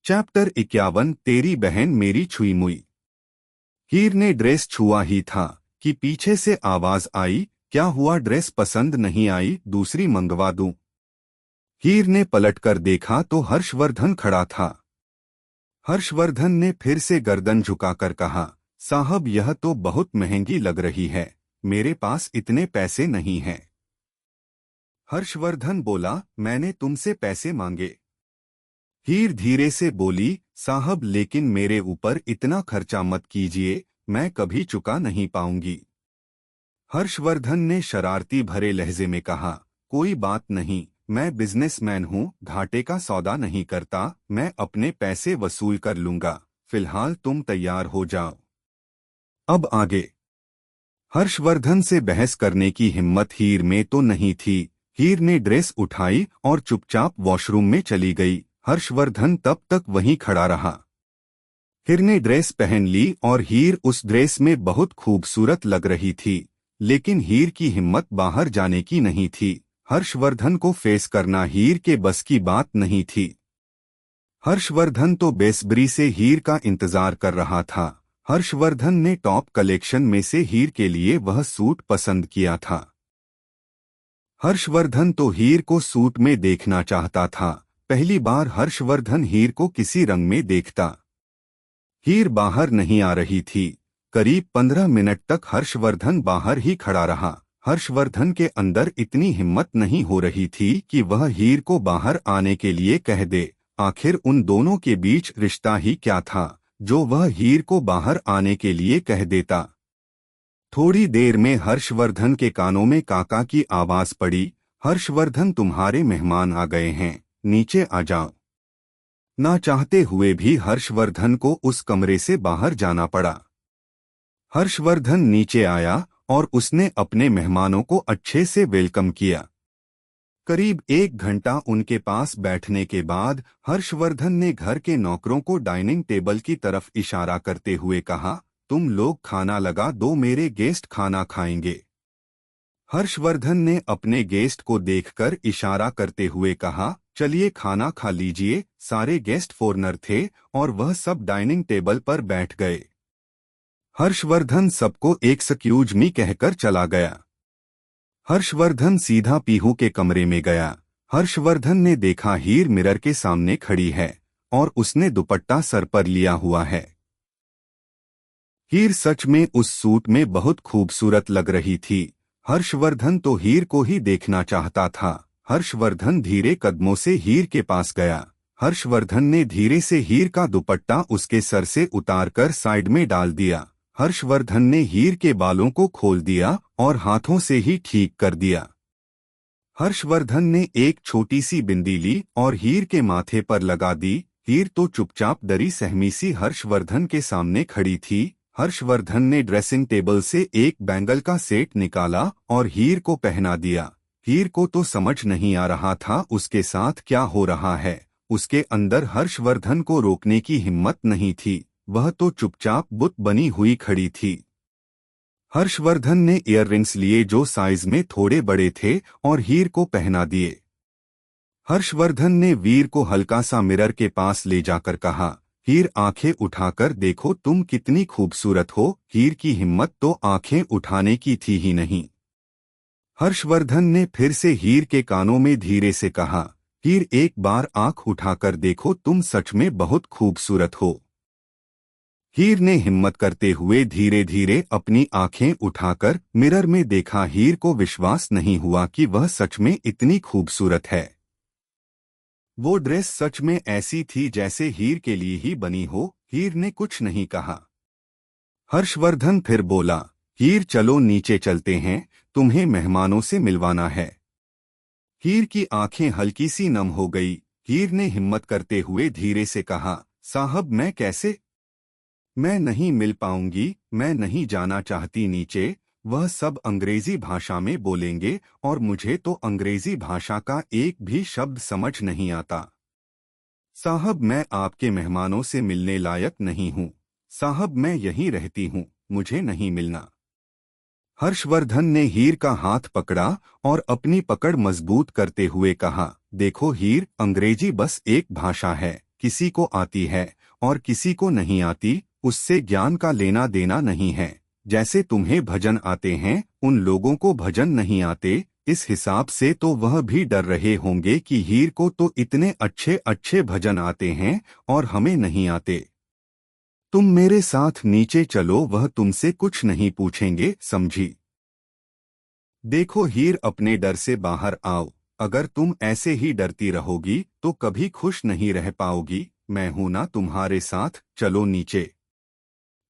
Chapter 51 तेरी बहन मेरी छुई मुई। हीर ने ड्रेस छुआ ही था कि पीछे से आवाज आई, क्या हुआ, ड्रेस पसंद नहीं आई, दूसरी मंगवा दूं? हीर ने पलटकर देखा तो हर्षवर्धन खड़ा था। हर्षवर्धन ने फिर से गर्दन झुकाकर कहा, साहब यह तो बहुत महंगी लग रही है, मेरे पास इतने पैसे नहीं हैं। हर्षवर्धन बोला, मैंने तुमसे पैसे मांगे। हीर धीरे से बोली, साहब लेकिन मेरे ऊपर इतना खर्चा मत कीजिए, मैं कभी चुका नहीं पाऊंगी। हर्षवर्धन ने शरारती भरे लहजे में कहा, कोई बात नहीं, मैं बिजनेसमैन हूँ, घाटे का सौदा नहीं करता, मैं अपने पैसे वसूल कर लूंगा, फिलहाल तुम तैयार हो जाओ। अब आगे। हर्षवर्धन से बहस करने की हिम्मत हीर में तो नहीं थी। हीर ने ड्रेस उठाई और चुपचाप वॉशरूम में चली गई। हर्षवर्धन तब तक वहीं खड़ा रहा। हीर ने ड्रेस पहन ली और हीर उस ड्रेस में बहुत खूबसूरत लग रही थी, लेकिन हीर की हिम्मत बाहर जाने की नहीं थी। हर्षवर्धन को फेस करना हीर के बस की बात नहीं थी। हर्षवर्धन तो बेसब्री से हीर का इंतजार कर रहा था। हर्षवर्धन ने टॉप कलेक्शन में से हीर के लिए वह सूट पसंद किया था। हर्षवर्धन तो हीर को सूट में देखना चाहता था। पहली बार हर्षवर्धन हीर को किसी रंग में देखता। हीर बाहर नहीं आ रही थी। करीब 15 मिनट तक हर्षवर्धन बाहर ही खड़ा रहा। हर्षवर्धन के अंदर इतनी हिम्मत नहीं हो रही थी कि वह हीर को बाहर आने के लिए कह दे। आखिर उन दोनों के बीच रिश्ता ही क्या था जो वह हीर को बाहर आने के लिए कह देता। थोड़ी देर में हर्षवर्धन के कानों में काका की आवाज पड़ी, हर्षवर्धन तुम्हारे मेहमान आ गए हैं, नीचे आ जाओ। ना चाहते हुए भी हर्षवर्धन को उस कमरे से बाहर जाना पड़ा। हर्षवर्धन नीचे आया और उसने अपने मेहमानों को अच्छे से वेलकम किया। करीब 1 घंटा उनके पास बैठने के बाद हर्षवर्धन ने घर के नौकरों को डाइनिंग टेबल की तरफ इशारा करते हुए कहा, तुम लोग खाना लगा दो, मेरे गेस्ट खाना खाएंगे। हर्षवर्धन ने अपने गेस्ट को देखकर इशारा करते हुए कहा, चलिए खाना खा लीजिए। सारे गेस्ट फॉरेनर थे और वह सब डाइनिंग टेबल पर बैठ गए। हर्षवर्धन सबको एक्सक्यूज मी कहकर चला गया। हर्षवर्धन सीधा पीहू के कमरे में गया। हर्षवर्धन ने देखा हीर मिरर के सामने खड़ी है और उसने दुपट्टा सर पर लिया हुआ है। हीर सच में उस सूट में बहुत खूबसूरत लग रही थी। हर्षवर्धन तो हीर को ही देखना चाहता था। हर्षवर्धन धीरे कदमों से हीर के पास गया। हर्षवर्धन ने धीरे से हीर का दुपट्टा उसके सर से उतारकर साइड में डाल दिया। हर्षवर्धन ने हीर के बालों को खोल दिया और हाथों से ही ठीक कर दिया। हर्षवर्धन ने एक छोटी सी बिंदी ली और हीर के माथे पर लगा दी। हीर तो चुपचाप डरी सहमी सी हर्षवर्धन के सामने खड़ी थी। हर्षवर्धन ने ड्रेसिंग टेबल से एक बैंगल का सेट निकाला और हीर को पहना दिया। हीर को तो समझ नहीं आ रहा था उसके साथ क्या हो रहा है। उसके अंदर हर्षवर्धन को रोकने की हिम्मत नहीं थी। वह तो चुपचाप बुत बनी हुई खड़ी थी। हर्षवर्धन ने इयररिंग्स लिए जो साइज में थोड़े बड़े थे और हीर को पहना दिए। हर्षवर्धन ने वीर को हल्का सा मिरर के पास ले जाकर कहा, हीर आंखें उठाकर देखो तुम कितनी खूबसूरत हो। हीर की हिम्मत तो आंखें उठाने की थी ही नहीं। हर्षवर्धन ने फिर से हीर के कानों में धीरे से कहा, हीर एक बार आंख उठाकर देखो, तुम सच में बहुत खूबसूरत हो। हीर ने हिम्मत करते हुए धीरे धीरे अपनी आंखें उठाकर मिरर में देखा। हीर को विश्वास नहीं हुआ कि वह सच में इतनी खूबसूरत है। वो ड्रेस सच में ऐसी थी जैसे हीर के लिए ही बनी हो। हीर ने कुछ नहीं कहा। हर्षवर्धन फिर बोला, हीर चलो नीचे चलते हैं, तुम्हें मेहमानों से मिलवाना है। हीर की आंखें हल्की सी नम हो गई। हीर ने हिम्मत करते हुए धीरे से कहा, साहब मैं कैसे? मैं नहीं मिल पाऊंगी, मैं नहीं जाना चाहती नीचे। वह सब अंग्रेजी भाषा में बोलेंगे और मुझे तो अंग्रेजी भाषा का एक भी शब्द समझ नहीं आता। साहब मैं आपके मेहमानों से मिलने लायक नहीं हूँ। साहब मैं यहीं रहती हूँ, मुझे नहीं मिलना। हर्षवर्धन ने हीर का हाथ पकड़ा और अपनी पकड़ मजबूत करते हुए कहा, देखो हीर, अंग्रेजी बस एक भाषा है, किसी को आती है और किसी को नहीं आती, उससे ज्ञान का लेना देना नहीं है। जैसे तुम्हें भजन आते हैं, उन लोगों को भजन नहीं आते, इस हिसाब से तो वह भी डर रहे होंगे कि हीर को तो इतने अच्छे अच्छे भजन आते हैं और हमें नहीं आते। तुम मेरे साथ नीचे चलो, वह तुमसे कुछ नहीं पूछेंगे, समझी? देखो हीर, अपने डर से बाहर आओ। अगर तुम ऐसे ही डरती रहोगी तो कभी खुश नहीं रह पाओगी। मैं हूं ना तुम्हारे साथ, चलो नीचे।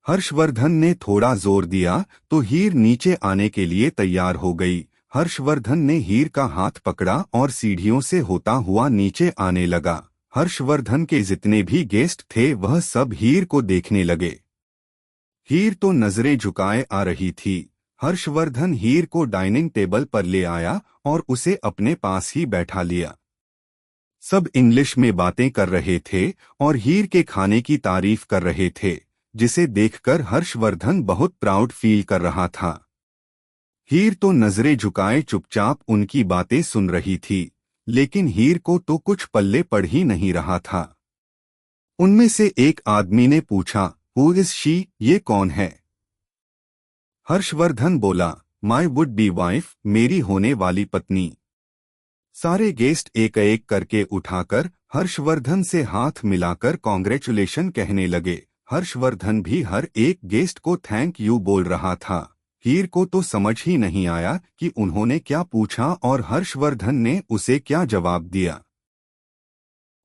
हर्षवर्धन ने थोड़ा जोर दिया तो हीर नीचे आने के लिए तैयार हो गई। हर्षवर्धन ने हीर का हाथ पकड़ा और सीढ़ियों से होता हुआ नीचे आने लगा। हर्षवर्धन के जितने भी गेस्ट थे वह सब हीर को देखने लगे। हीर तो नजरें झुकाए आ रही थी। हर्षवर्धन हीर को डाइनिंग टेबल पर ले आया और उसे अपने पास ही बैठा लिया। सब इंग्लिश में बातें कर रहे थे और हीर के खाने की तारीफ कर रहे थे, जिसे देखकर हर्षवर्धन बहुत प्राउड फील कर रहा था। हीर तो नजरें झुकाए चुपचाप उनकी बातें सुन रही थी, लेकिन हीर को तो कुछ पल्ले पड़ ही नहीं रहा था। उनमें से एक आदमी ने पूछा, हु इज शी, ये कौन है? हर्षवर्धन बोला, माई वुड बी वाइफ, मेरी होने वाली पत्नी। सारे गेस्ट एक एक करके उठाकर हर्षवर्धन से हाथ मिलाकर कॉन्ग्रेचुलेशन कहने लगे। हर्षवर्धन भी हर एक गेस्ट को थैंक यू बोल रहा था। हीर को तो समझ ही नहीं आया कि उन्होंने क्या पूछा और हर्षवर्धन ने उसे क्या जवाब दिया।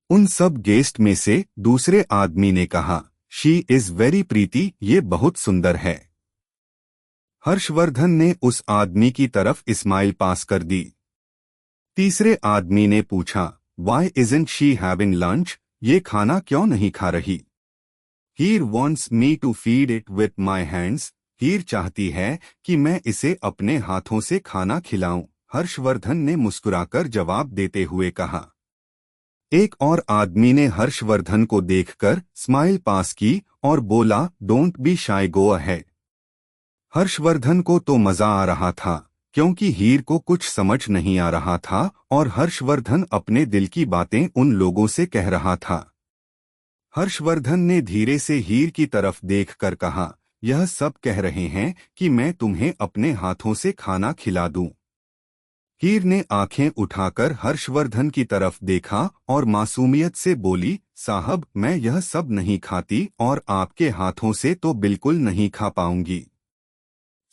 उन सब गेस्ट में से दूसरे आदमी ने कहा, शी इज वेरी प्रीति, ये बहुत सुंदर है। हर्षवर्धन ने उस आदमी की तरफ स्माइल पास कर दी। तीसरे आदमी ने पूछा, why isn't she having lunch, ये खाना क्यों नहीं खा रही? Heer wants me to feed it with my hands, Heer चाहती है कि मैं इसे अपने हाथों से खाना खिलाऊं, हर्षवर्धन ने मुस्कुराकर जवाब देते हुए कहा। एक और आदमी ने हर्षवर्धन को देखकर स्माइल पास की और बोला, don't be shy, go ahead. Harshvardhan को तो मजा आ रहा था, क्योंकि हीर को कुछ समझ नहीं आ रहा था और हर्षवर्धन अपने दिल की बातें उन लोगों से कह रहा था। हर्षवर्धन ने धीरे से हीर की तरफ देखकर कहा, यह सब कह रहे हैं कि मैं तुम्हें अपने हाथों से खाना खिला दूं। हीर ने आंखें उठाकर हर्षवर्धन की तरफ देखा और मासूमियत से बोली, साहब, मैं यह सब नहीं खाती और आपके हाथों से तो बिल्कुल नहीं खा पाऊंगी।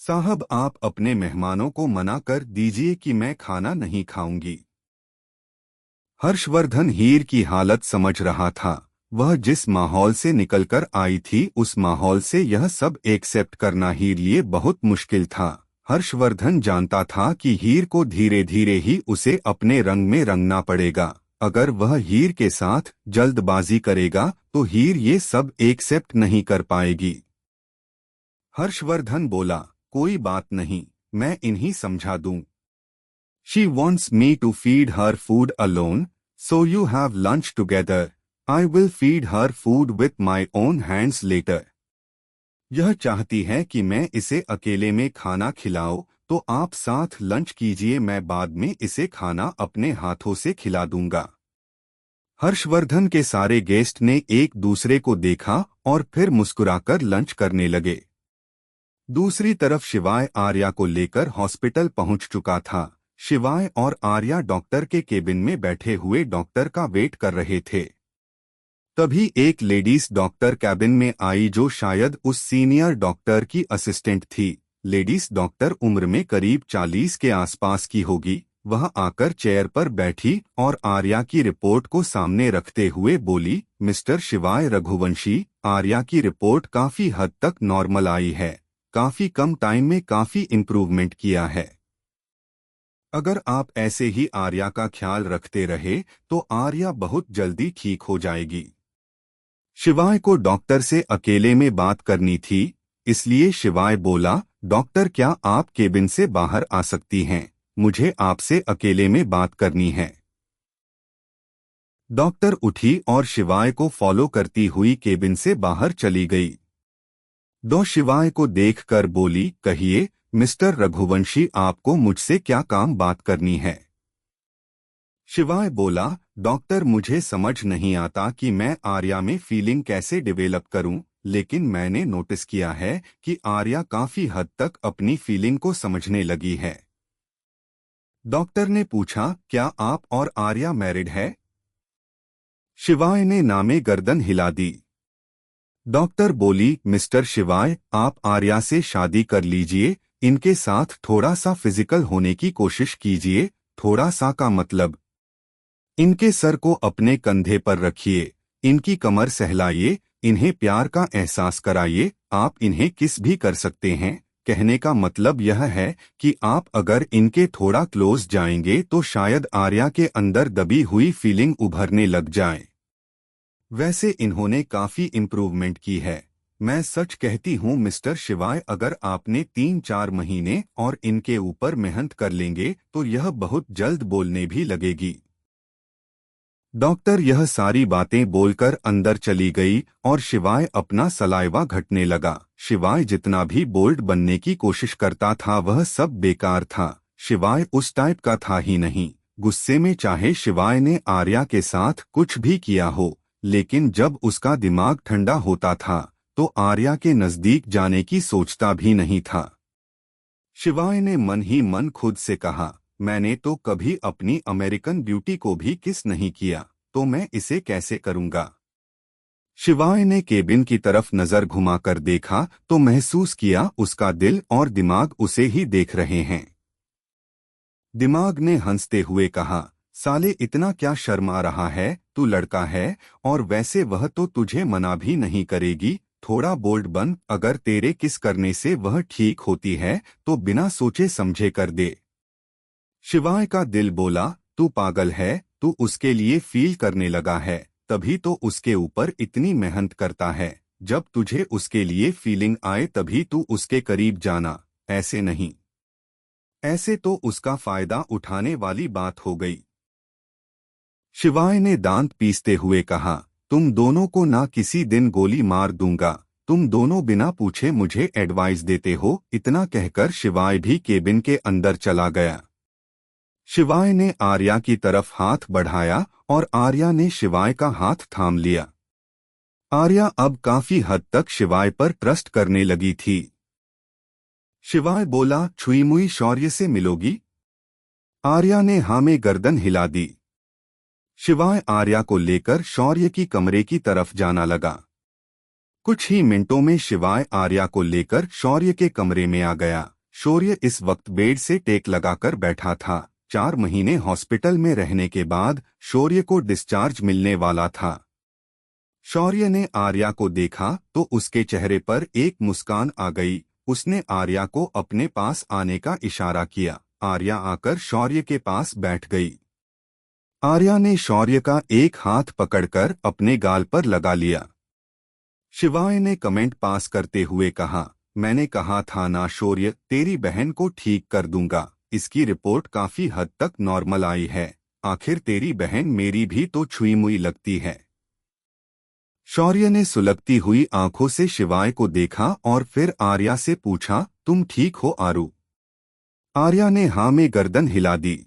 साहब, आप अपने मेहमानों को मना कर दीजिए कि मैं खाना नहीं खाऊंगी। हर्षवर्धन हीर की हालत समझ रहा था। वह जिस माहौल से निकलकर आई थी उस माहौल से यह सब एक्सेप्ट करना हीर लिए बहुत मुश्किल था। हर्षवर्धन जानता था कि हीर को धीरे धीरे ही उसे अपने रंग में रंगना पड़ेगा। अगर वह हीर के साथ जल्दबाजी करेगा तो हीर ये सब एक्सेप्ट नहीं कर पाएगी। हर्षवर्धन बोला, कोई बात नहीं, मैं इन्हीं समझा दूं। She wants me to feed her food alone, so you have lunch together. I will feed her food with my own hands later. यह चाहती है कि मैं इसे अकेले में खाना खिलाऊं, तो आप साथ लंच कीजिए, मैं बाद में इसे खाना अपने हाथों से खिला दूंगा। हर्षवर्धन के सारे गेस्ट ने एक दूसरे को देखा और फिर मुस्कुराकर लंच करने लगे। दूसरी तरफ शिवाय आर्या को लेकर हॉस्पिटल पहुंच चुका था। शिवाय और आर्या डॉक्टर के केबिन में बैठे हुए डॉक्टर का वेट कर रहे थे। तभी एक लेडीज डॉक्टर कैबिन में आई जो शायद उस सीनियर डॉक्टर की असिस्टेंट थी। लेडीज डॉक्टर उम्र में करीब 40 के आसपास की होगी। वह आकर चेयर पर बैठी और आर्या की रिपोर्ट को सामने रखते हुए बोली, मिस्टर शिवाय रघुवंशी, आर्या की रिपोर्ट काफी हद तक नॉर्मल आई है। काफी कम टाइम में काफी इम्प्रूवमेंट किया है। अगर आप ऐसे ही आर्या का ख्याल रखते रहे तो आर्या बहुत जल्दी ठीक हो जाएगी। शिवाय को डॉक्टर से अकेले में बात करनी थी, इसलिए शिवाय बोला, डॉक्टर, क्या आप केबिन से बाहर आ सकती हैं? मुझे आपसे अकेले में बात करनी है। डॉक्टर उठी और शिवाय को फॉलो करती हुई केबिन से बाहर चली गई। दो शिवाय को देखकर बोली, कहिए मिस्टर रघुवंशी, आपको मुझसे क्या काम बात करनी है? शिवाय बोला, डॉक्टर, मुझे समझ नहीं आता कि मैं आर्या में फीलिंग कैसे डेवलप करूं, लेकिन मैंने नोटिस किया है कि आर्या काफी हद तक अपनी फीलिंग को समझने लगी है। डॉक्टर ने पूछा, क्या आप और आर्या मैरिड है? शिवाय ने नामे गर्दन हिला दी। डॉक्टर बोली, मिस्टर शिवाय, आप आर्या से शादी कर लीजिए, इनके साथ थोड़ा सा फिजिकल होने की कोशिश कीजिए। थोड़ा सा का मतलब, इनके सर को अपने कंधे पर रखिए, इनकी कमर सहलाइए, इन्हें प्यार का एहसास कराइए। आप इन्हें किस भी कर सकते हैं। कहने का मतलब यह है कि आप अगर इनके थोड़ा क्लोज जाएंगे तो शायद आर्या के अंदर दबी हुई फीलिंग उभरने लग जाए। वैसे इन्होंने काफी इम्प्रूवमेंट की है। मैं सच कहती हूँ मिस्टर शिवाय, अगर आपने 3-4 महीने और इनके ऊपर मेहनत कर लेंगे तो यह बहुत जल्द बोलने भी लगेगी। डॉक्टर यह सारी बातें बोलकर अंदर चली गई और शिवाय अपना सलाइवा घटने लगा। शिवाय जितना भी बोल्ड बनने की कोशिश करता था वह सब बेकार था। शिवाय उस टाइप का था ही नहीं। गुस्से में चाहे शिवाय ने आर्या के साथ कुछ भी किया हो, लेकिन जब उसका दिमाग ठंडा होता था तो आर्या के नजदीक जाने की सोचता भी नहीं था। शिवाय ने मन ही मन खुद से कहा, मैंने तो कभी अपनी अमेरिकन ब्यूटी को भी किस नहीं किया, तो मैं इसे कैसे करूंगा। शिवाय ने केबिन की तरफ नजर घुमाकर देखा तो महसूस किया उसका दिल और दिमाग उसे ही देख रहे हैं। दिमाग ने हंसते हुए कहा, साले इतना क्या शर्मा रहा है, तू लड़का है, और वैसे वह तो तुझे मना भी नहीं करेगी। थोड़ा बोल्ड बन, अगर तेरे किस करने से वह ठीक होती है तो बिना सोचे समझे कर दे। शिवाय का दिल बोला, तू पागल है, तू उसके लिए फील करने लगा है, तभी तो उसके ऊपर इतनी मेहनत करता है। जब तुझे उसके लिए फीलिंग आए तभी तू उसके करीब जाना, ऐसे नहीं। ऐसे तो उसका फायदा उठाने वाली बात हो गई। शिवाय ने दांत पीसते हुए कहा, तुम दोनों को ना किसी दिन गोली मार दूंगा, तुम दोनों बिना पूछे मुझे एडवाइस देते हो। इतना कहकर शिवाय भी केबिन के अंदर चला गया। शिवाय ने आर्या की तरफ हाथ बढ़ाया और आर्या ने शिवाय का हाथ थाम लिया। आर्या अब काफी हद तक शिवाय पर ट्रस्ट करने लगी थी। शिवाय बोला, छुई मुई शौर्य से मिलोगी? आर्या ने हाँ में गर्दन हिला दी। शिवाय आर्या को लेकर शौर्य की कमरे की तरफ जाना लगा। कुछ ही मिनटों में शिवाय आर्या को लेकर शौर्य के कमरे में आ गया। शौर्य इस वक्त बेड से टेक लगाकर बैठा था। 4 महीने हॉस्पिटल में रहने के बाद शौर्य को डिस्चार्ज मिलने वाला था। शौर्य ने आर्या को देखा तो उसके चेहरे पर एक मुस्कान आ गई। उसने आर्या को अपने पास आने का इशारा किया। आर्या आकर शौर्य के पास बैठ गई। आर्या ने शौर्य का एक हाथ पकड़कर अपने गाल पर लगा लिया। शिवाय ने कमेंट पास करते हुए कहा, मैंने कहा था ना शौर्य, तेरी बहन को ठीक कर दूंगा। इसकी रिपोर्ट काफी हद तक नॉर्मल आई है। आखिर तेरी बहन मेरी भी तो छुई मुई लगती है। शौर्य ने सुलगती हुई आंखों से शिवाय को देखा और फिर आर्या से पूछा, तुम ठीक हो आरू? आर्या ने हाँ में गर्दन हिला दी।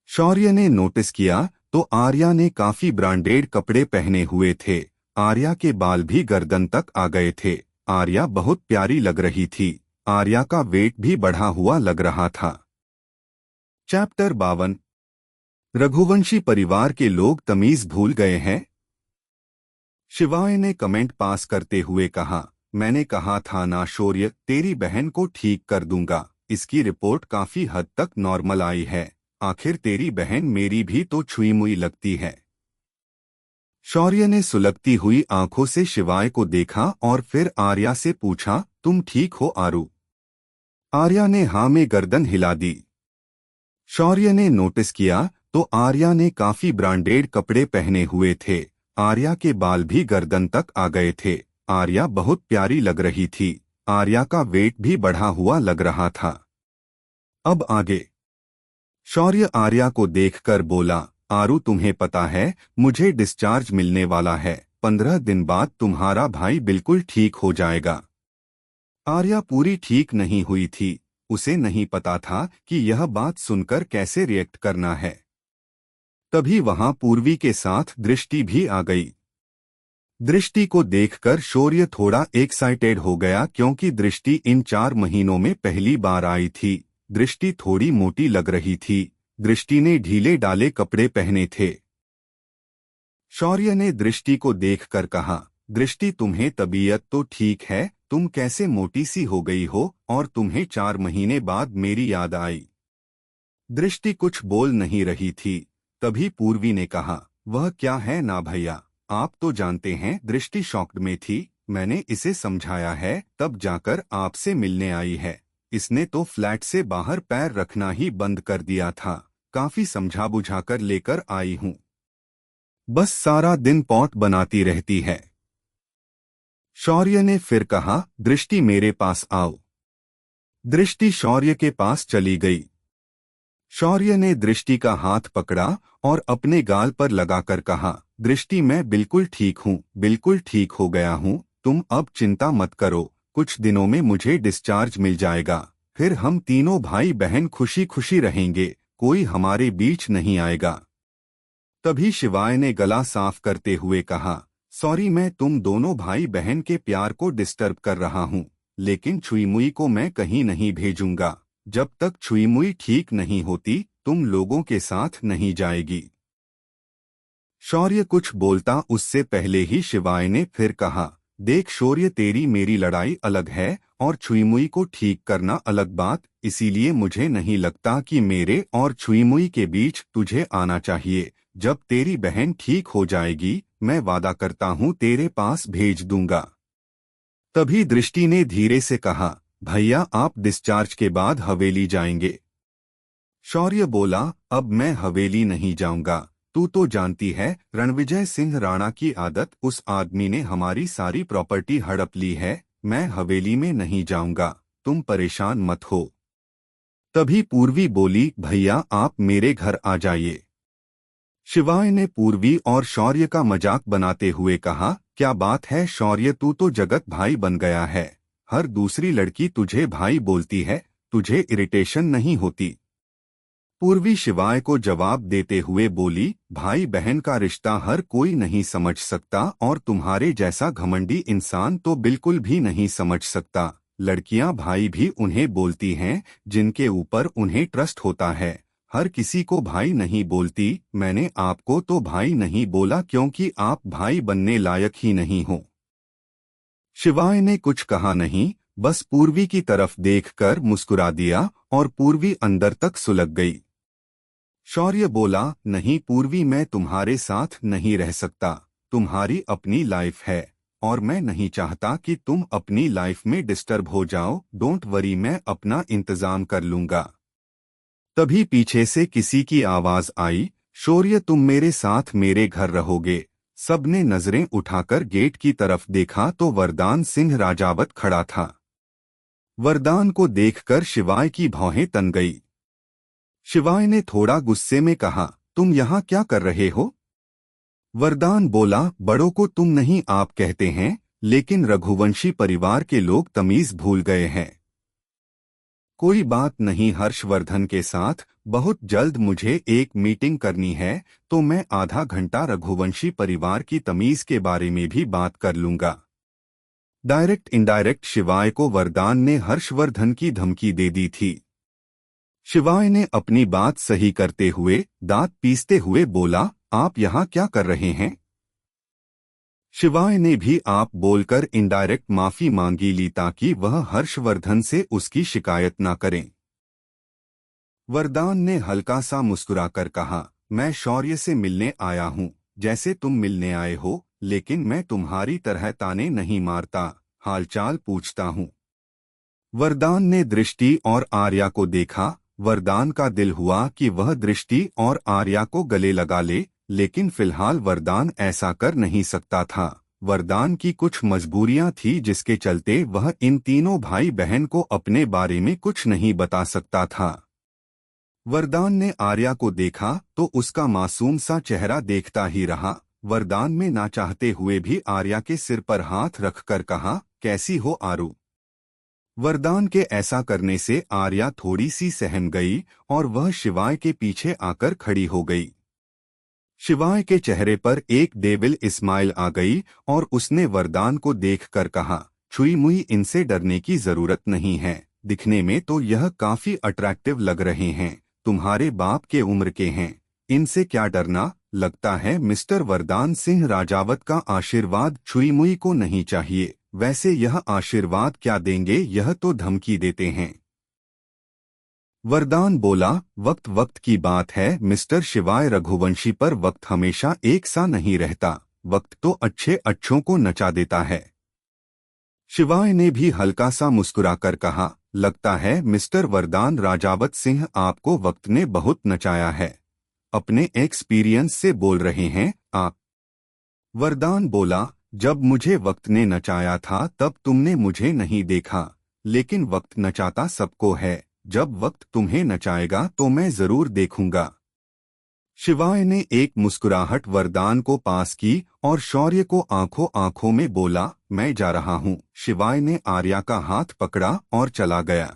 शौर्य ने नोटिस किया तो आर्या ने काफी ब्रांडेड कपड़े पहने हुए थे। आर्या के बाल भी गर्दन तक आ गए थे। आर्या बहुत प्यारी लग रही थी। आर्या का वेट भी बढ़ा हुआ लग रहा था। चैप्टर 52। रघुवंशी परिवार के लोग तमीज भूल गए हैं। शिवाय ने कमेंट पास करते हुए कहा, मैंने कहा था ना शौर्य, तेरी बहन को ठीक कर दूंगा। इसकी रिपोर्ट काफी हद तक नॉर्मल आई है। आखिर तेरी बहन मेरी भी तो छुई मुई लगती है। शौर्य ने सुलगती हुई आंखों से शिवाय को देखा और फिर आर्या से पूछा, तुम ठीक हो आरू? आर्या ने हाँ में गर्दन हिला दी। शौर्य ने नोटिस किया तो आर्या ने काफी ब्रांडेड कपड़े पहने हुए थे। आर्या के बाल भी गर्दन तक आ गए थे। आर्या बहुत प्यारी लग रही थी। आर्या का वेट भी बढ़ा हुआ लग रहा था। अब आगे। शौर्य आर्या को देखकर बोला, आरू तुम्हें पता है मुझे डिस्चार्ज मिलने वाला है। 15 दिन बाद तुम्हारा भाई बिल्कुल ठीक हो जाएगा। आर्या पूरी ठीक नहीं हुई थी। उसे नहीं पता था कि यह बात सुनकर कैसे रिएक्ट करना है। तभी वहां पूर्वी के साथ दृष्टि भी आ गई। दृष्टि को देखकर शौर्य थोड़ा एक्साइटेड हो गया क्योंकि दृष्टि इन 4 महीनों में पहली बार आई थी। दृष्टि थोड़ी मोटी लग रही थी। दृष्टि ने ढीले डाले कपड़े पहने थे। शौर्य ने दृष्टि को देखकर कहा, दृष्टि तुम्हें तबीयत तो ठीक है, तुम कैसे मोटी सी हो गई हो और तुम्हें 4 महीने बाद मेरी याद आई। दृष्टि कुछ बोल नहीं रही थी। तभी पूर्वी ने कहा, वह क्या है ना भैया, आप तो जानते हैं। दृष्टि शॉक्ड में थी। मैंने इसे समझाया है तब जाकर आपसे मिलने आई है। इसने तो फ्लैट से बाहर पैर रखना ही बंद कर दिया था। काफी समझा बुझाकर लेकर आई हूँ। बस सारा दिन पॉट बनाती रहती है। शौर्य ने फिर कहा, दृष्टि मेरे पास आओ। दृष्टि शौर्य के पास चली गई। शौर्य ने दृष्टि का हाथ पकड़ा और अपने गाल पर लगाकर कहा, दृष्टि मैं बिल्कुल ठीक हूँ, बिल्कुल ठीक हो गया हूँ। तुम अब चिंता मत करो, कुछ दिनों में मुझे डिस्चार्ज मिल जाएगा। फिर हम तीनों भाई बहन खुशी खुशी रहेंगे, कोई हमारे बीच नहीं आएगा। तभी शिवाय ने गला साफ करते हुए कहा, सॉरी मैं तुम दोनों भाई बहन के प्यार को डिस्टर्ब कर रहा हूँ, लेकिन छुईमुई को मैं कहीं नहीं भेजूंगा। जब तक छुईमुई ठीक नहीं होती तुम लोगों के साथ नहीं जाएगी। शौर्य कुछ बोलता उससे पहले ही शिवाय ने फिर कहा, देख शौर्य, तेरी मेरी लड़ाई अलग है और छुईमुई को ठीक करना अलग बात। इसीलिए मुझे नहीं लगता कि मेरे और छुईमुई के बीच तुझे आना चाहिए। जब तेरी बहन ठीक हो जाएगी मैं वादा करता हूँ तेरे पास भेज दूंगा। तभी दृष्टि ने धीरे से कहा, भैया आप डिस्चार्ज के बाद हवेली जाएंगे। शौर्य बोला, अब मैं हवेली नहीं जाऊंगा। तू तो जानती है रणविजय सिंह राणा की आदत, उस आदमी ने हमारी सारी प्रॉपर्टी हड़प ली है। मैं हवेली में नहीं जाऊंगा, तुम परेशान मत हो। तभी पूर्वी बोली, भैया आप मेरे घर आ जाइए। शिवाय ने पूर्वी और शौर्य का मजाक बनाते हुए कहा, क्या बात है शौर्य, तू तो जगत भाई बन गया है। हर दूसरी लड़की तुझे भाई बोलती है, तुझे इरिटेशन नहीं होती। पूर्वी शिवाय को जवाब देते हुए बोली, भाई बहन का रिश्ता हर कोई नहीं समझ सकता और तुम्हारे जैसा घमंडी इंसान तो बिल्कुल भी नहीं समझ सकता। लड़कियां भाई भी उन्हें बोलती हैं जिनके ऊपर उन्हें ट्रस्ट होता है, हर किसी को भाई नहीं बोलती। मैंने आपको तो भाई नहीं बोला क्योंकि आप भाई बनने लायक ही नहीं हो। शिवाय ने कुछ कहा नहीं, बस पूर्वी की तरफ देखकर मुस्कुरा दिया और पूर्वी अंदर तक सुलग गई। शौर्य बोला, नहीं पूर्वी, मैं तुम्हारे साथ नहीं रह सकता। तुम्हारी अपनी लाइफ है और मैं नहीं चाहता कि तुम अपनी लाइफ में डिस्टर्ब हो जाओ। डोंट वरी, मैं अपना इंतजाम कर लूंगा। तभी पीछे से किसी की आवाज आई, शौर्य तुम मेरे साथ मेरे घर रहोगे। सबने नजरें उठाकर गेट की तरफ देखा तो वरदान सिंह राजावत खड़ा था। वरदान को देखकर शिवाय की भौहें तन गई। शिवाय ने थोड़ा गुस्से में कहा, तुम यहाँ क्या कर रहे हो? वरदान बोला, बड़ों को तुम नहीं आप कहते हैं, लेकिन रघुवंशी परिवार के लोग तमीज भूल गए हैं। कोई बात नहीं हर्षवर्धन के साथ बहुत जल्द मुझे एक मीटिंग करनी है, तो मैं आधा घंटा रघुवंशी परिवार की तमीज के बारे में भी बात कर लूंगा। डायरेक्ट इनडायरेक्ट शिवाय को वरदान ने हर्षवर्धन की धमकी दे दी थी। शिवाय ने अपनी बात सही करते हुए दांत पीसते हुए बोला, आप यहाँ क्या कर रहे हैं? शिवाय ने भी आप बोलकर इनडायरेक्ट माफी मांगी ली ताकि वह हर्षवर्धन से उसकी शिकायत न करें। वरदान ने हल्का सा मुस्कुराकर कहा, मैं शौर्य से मिलने आया हूँ, जैसे तुम मिलने आए हो, लेकिन मैं तुम्हारी तरह ताने नहीं मारता, हालचाल पूछता हूँ। वरदान ने दृष्टि और आर्या को देखा। वरदान का दिल हुआ कि वह दृष्टि और आर्या को गले लगा ले, लेकिन फिलहाल वरदान ऐसा कर नहीं सकता था। वरदान की कुछ मजबूरियां थी जिसके चलते वह इन तीनों भाई बहन को अपने बारे में कुछ नहीं बता सकता था। वरदान ने आर्या को देखा तो उसका मासूम सा चेहरा देखता ही रहा। वरदान में ना चाहते हुए भी आर्या के सिर पर हाथ रखकर कहा, कैसी हो आरू? वरदान के ऐसा करने से आर्या थोड़ी सी सहम गई और वह शिवाय के पीछे आकर खड़ी हो गई। शिवाय के चेहरे पर एक डेविल स्माइल आ गई और उसने वरदान को देखकर कहा, छुई मुई, इनसे डरने की जरूरत नहीं है। दिखने में तो यह काफी अट्रैक्टिव लग रहे हैं। तुम्हारे बाप के उम्र के हैं, इनसे क्या डरना। लगता है मिस्टर वरदान सिंह राजावत का आशीर्वाद छुई मुई को नहीं चाहिए। वैसे यह आशीर्वाद क्या देंगे, यह तो धमकी देते हैं। वरदान बोला, वक्त वक्त की बात है मिस्टर शिवाय रघुवंशी, पर वक्त हमेशा एक सा नहीं रहता। वक्त तो अच्छे अच्छों को नचा देता है। शिवाय ने भी हल्का सा मुस्कुराकर कहा, लगता है मिस्टर वरदान राजावत सिंह, आपको वक्त ने बहुत नचाया है। अपने एक्सपीरियंस से बोल रहे हैं आप? वरदान बोला, जब मुझे वक्त ने नचाया था तब तुमने मुझे नहीं देखा, लेकिन वक्त नचाता सबको है। जब वक्त तुम्हें नचाएगा तो मैं जरूर देखूंगा। शिवाय ने एक मुस्कुराहट वरदान को पास की और शौर्य को आंखों आंखों में बोला, मैं जा रहा हूँ। शिवाय ने आर्या का हाथ पकड़ा और चला गया।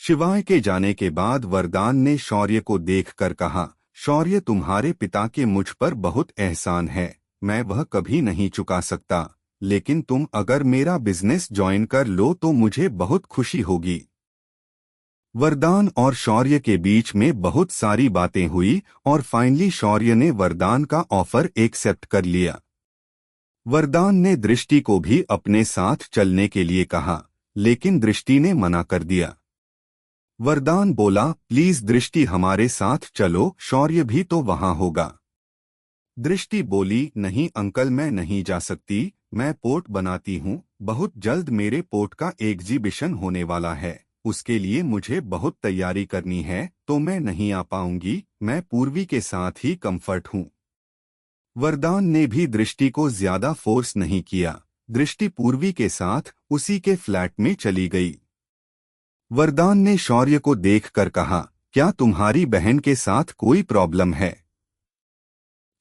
शिवाय के जाने के बाद वरदान ने शौर्य को देखकर कहा, शौर्य, तुम्हारे पिता के मुझ पर बहुत एहसान है, मैं वह कभी नहीं चुका सकता। लेकिन तुम अगर मेरा बिजनेस ज्वाइन कर लो तो मुझे बहुत खुशी होगी। वरदान और शौर्य के बीच में बहुत सारी बातें हुई और फाइनली शौर्य ने वरदान का ऑफर एक्सेप्ट कर लिया। वरदान ने दृष्टि को भी अपने साथ चलने के लिए कहा, लेकिन दृष्टि ने मना कर दिया। वरदान बोला, प्लीज दृष्टि, हमारे साथ चलो, शौर्य भी तो वहां होगा। दृष्टि बोली, नहीं अंकल, मैं नहीं जा सकती। मैं पोर्ट बनाती हूँ, बहुत जल्द मेरे पोर्ट का एग्जीबिशन होने वाला है, उसके लिए मुझे बहुत तैयारी करनी है, तो मैं नहीं आ पाऊंगी। मैं पूर्वी के साथ ही कंफर्ट हूँ। वरदान ने भी दृष्टि को ज्यादा फोर्स नहीं किया। दृष्टि पूर्वी के साथ उसी के फ्लैट में चली गई। वरदान ने शौर्य को देखकर कहा, क्या तुम्हारी बहन के साथ कोई प्रॉब्लम है?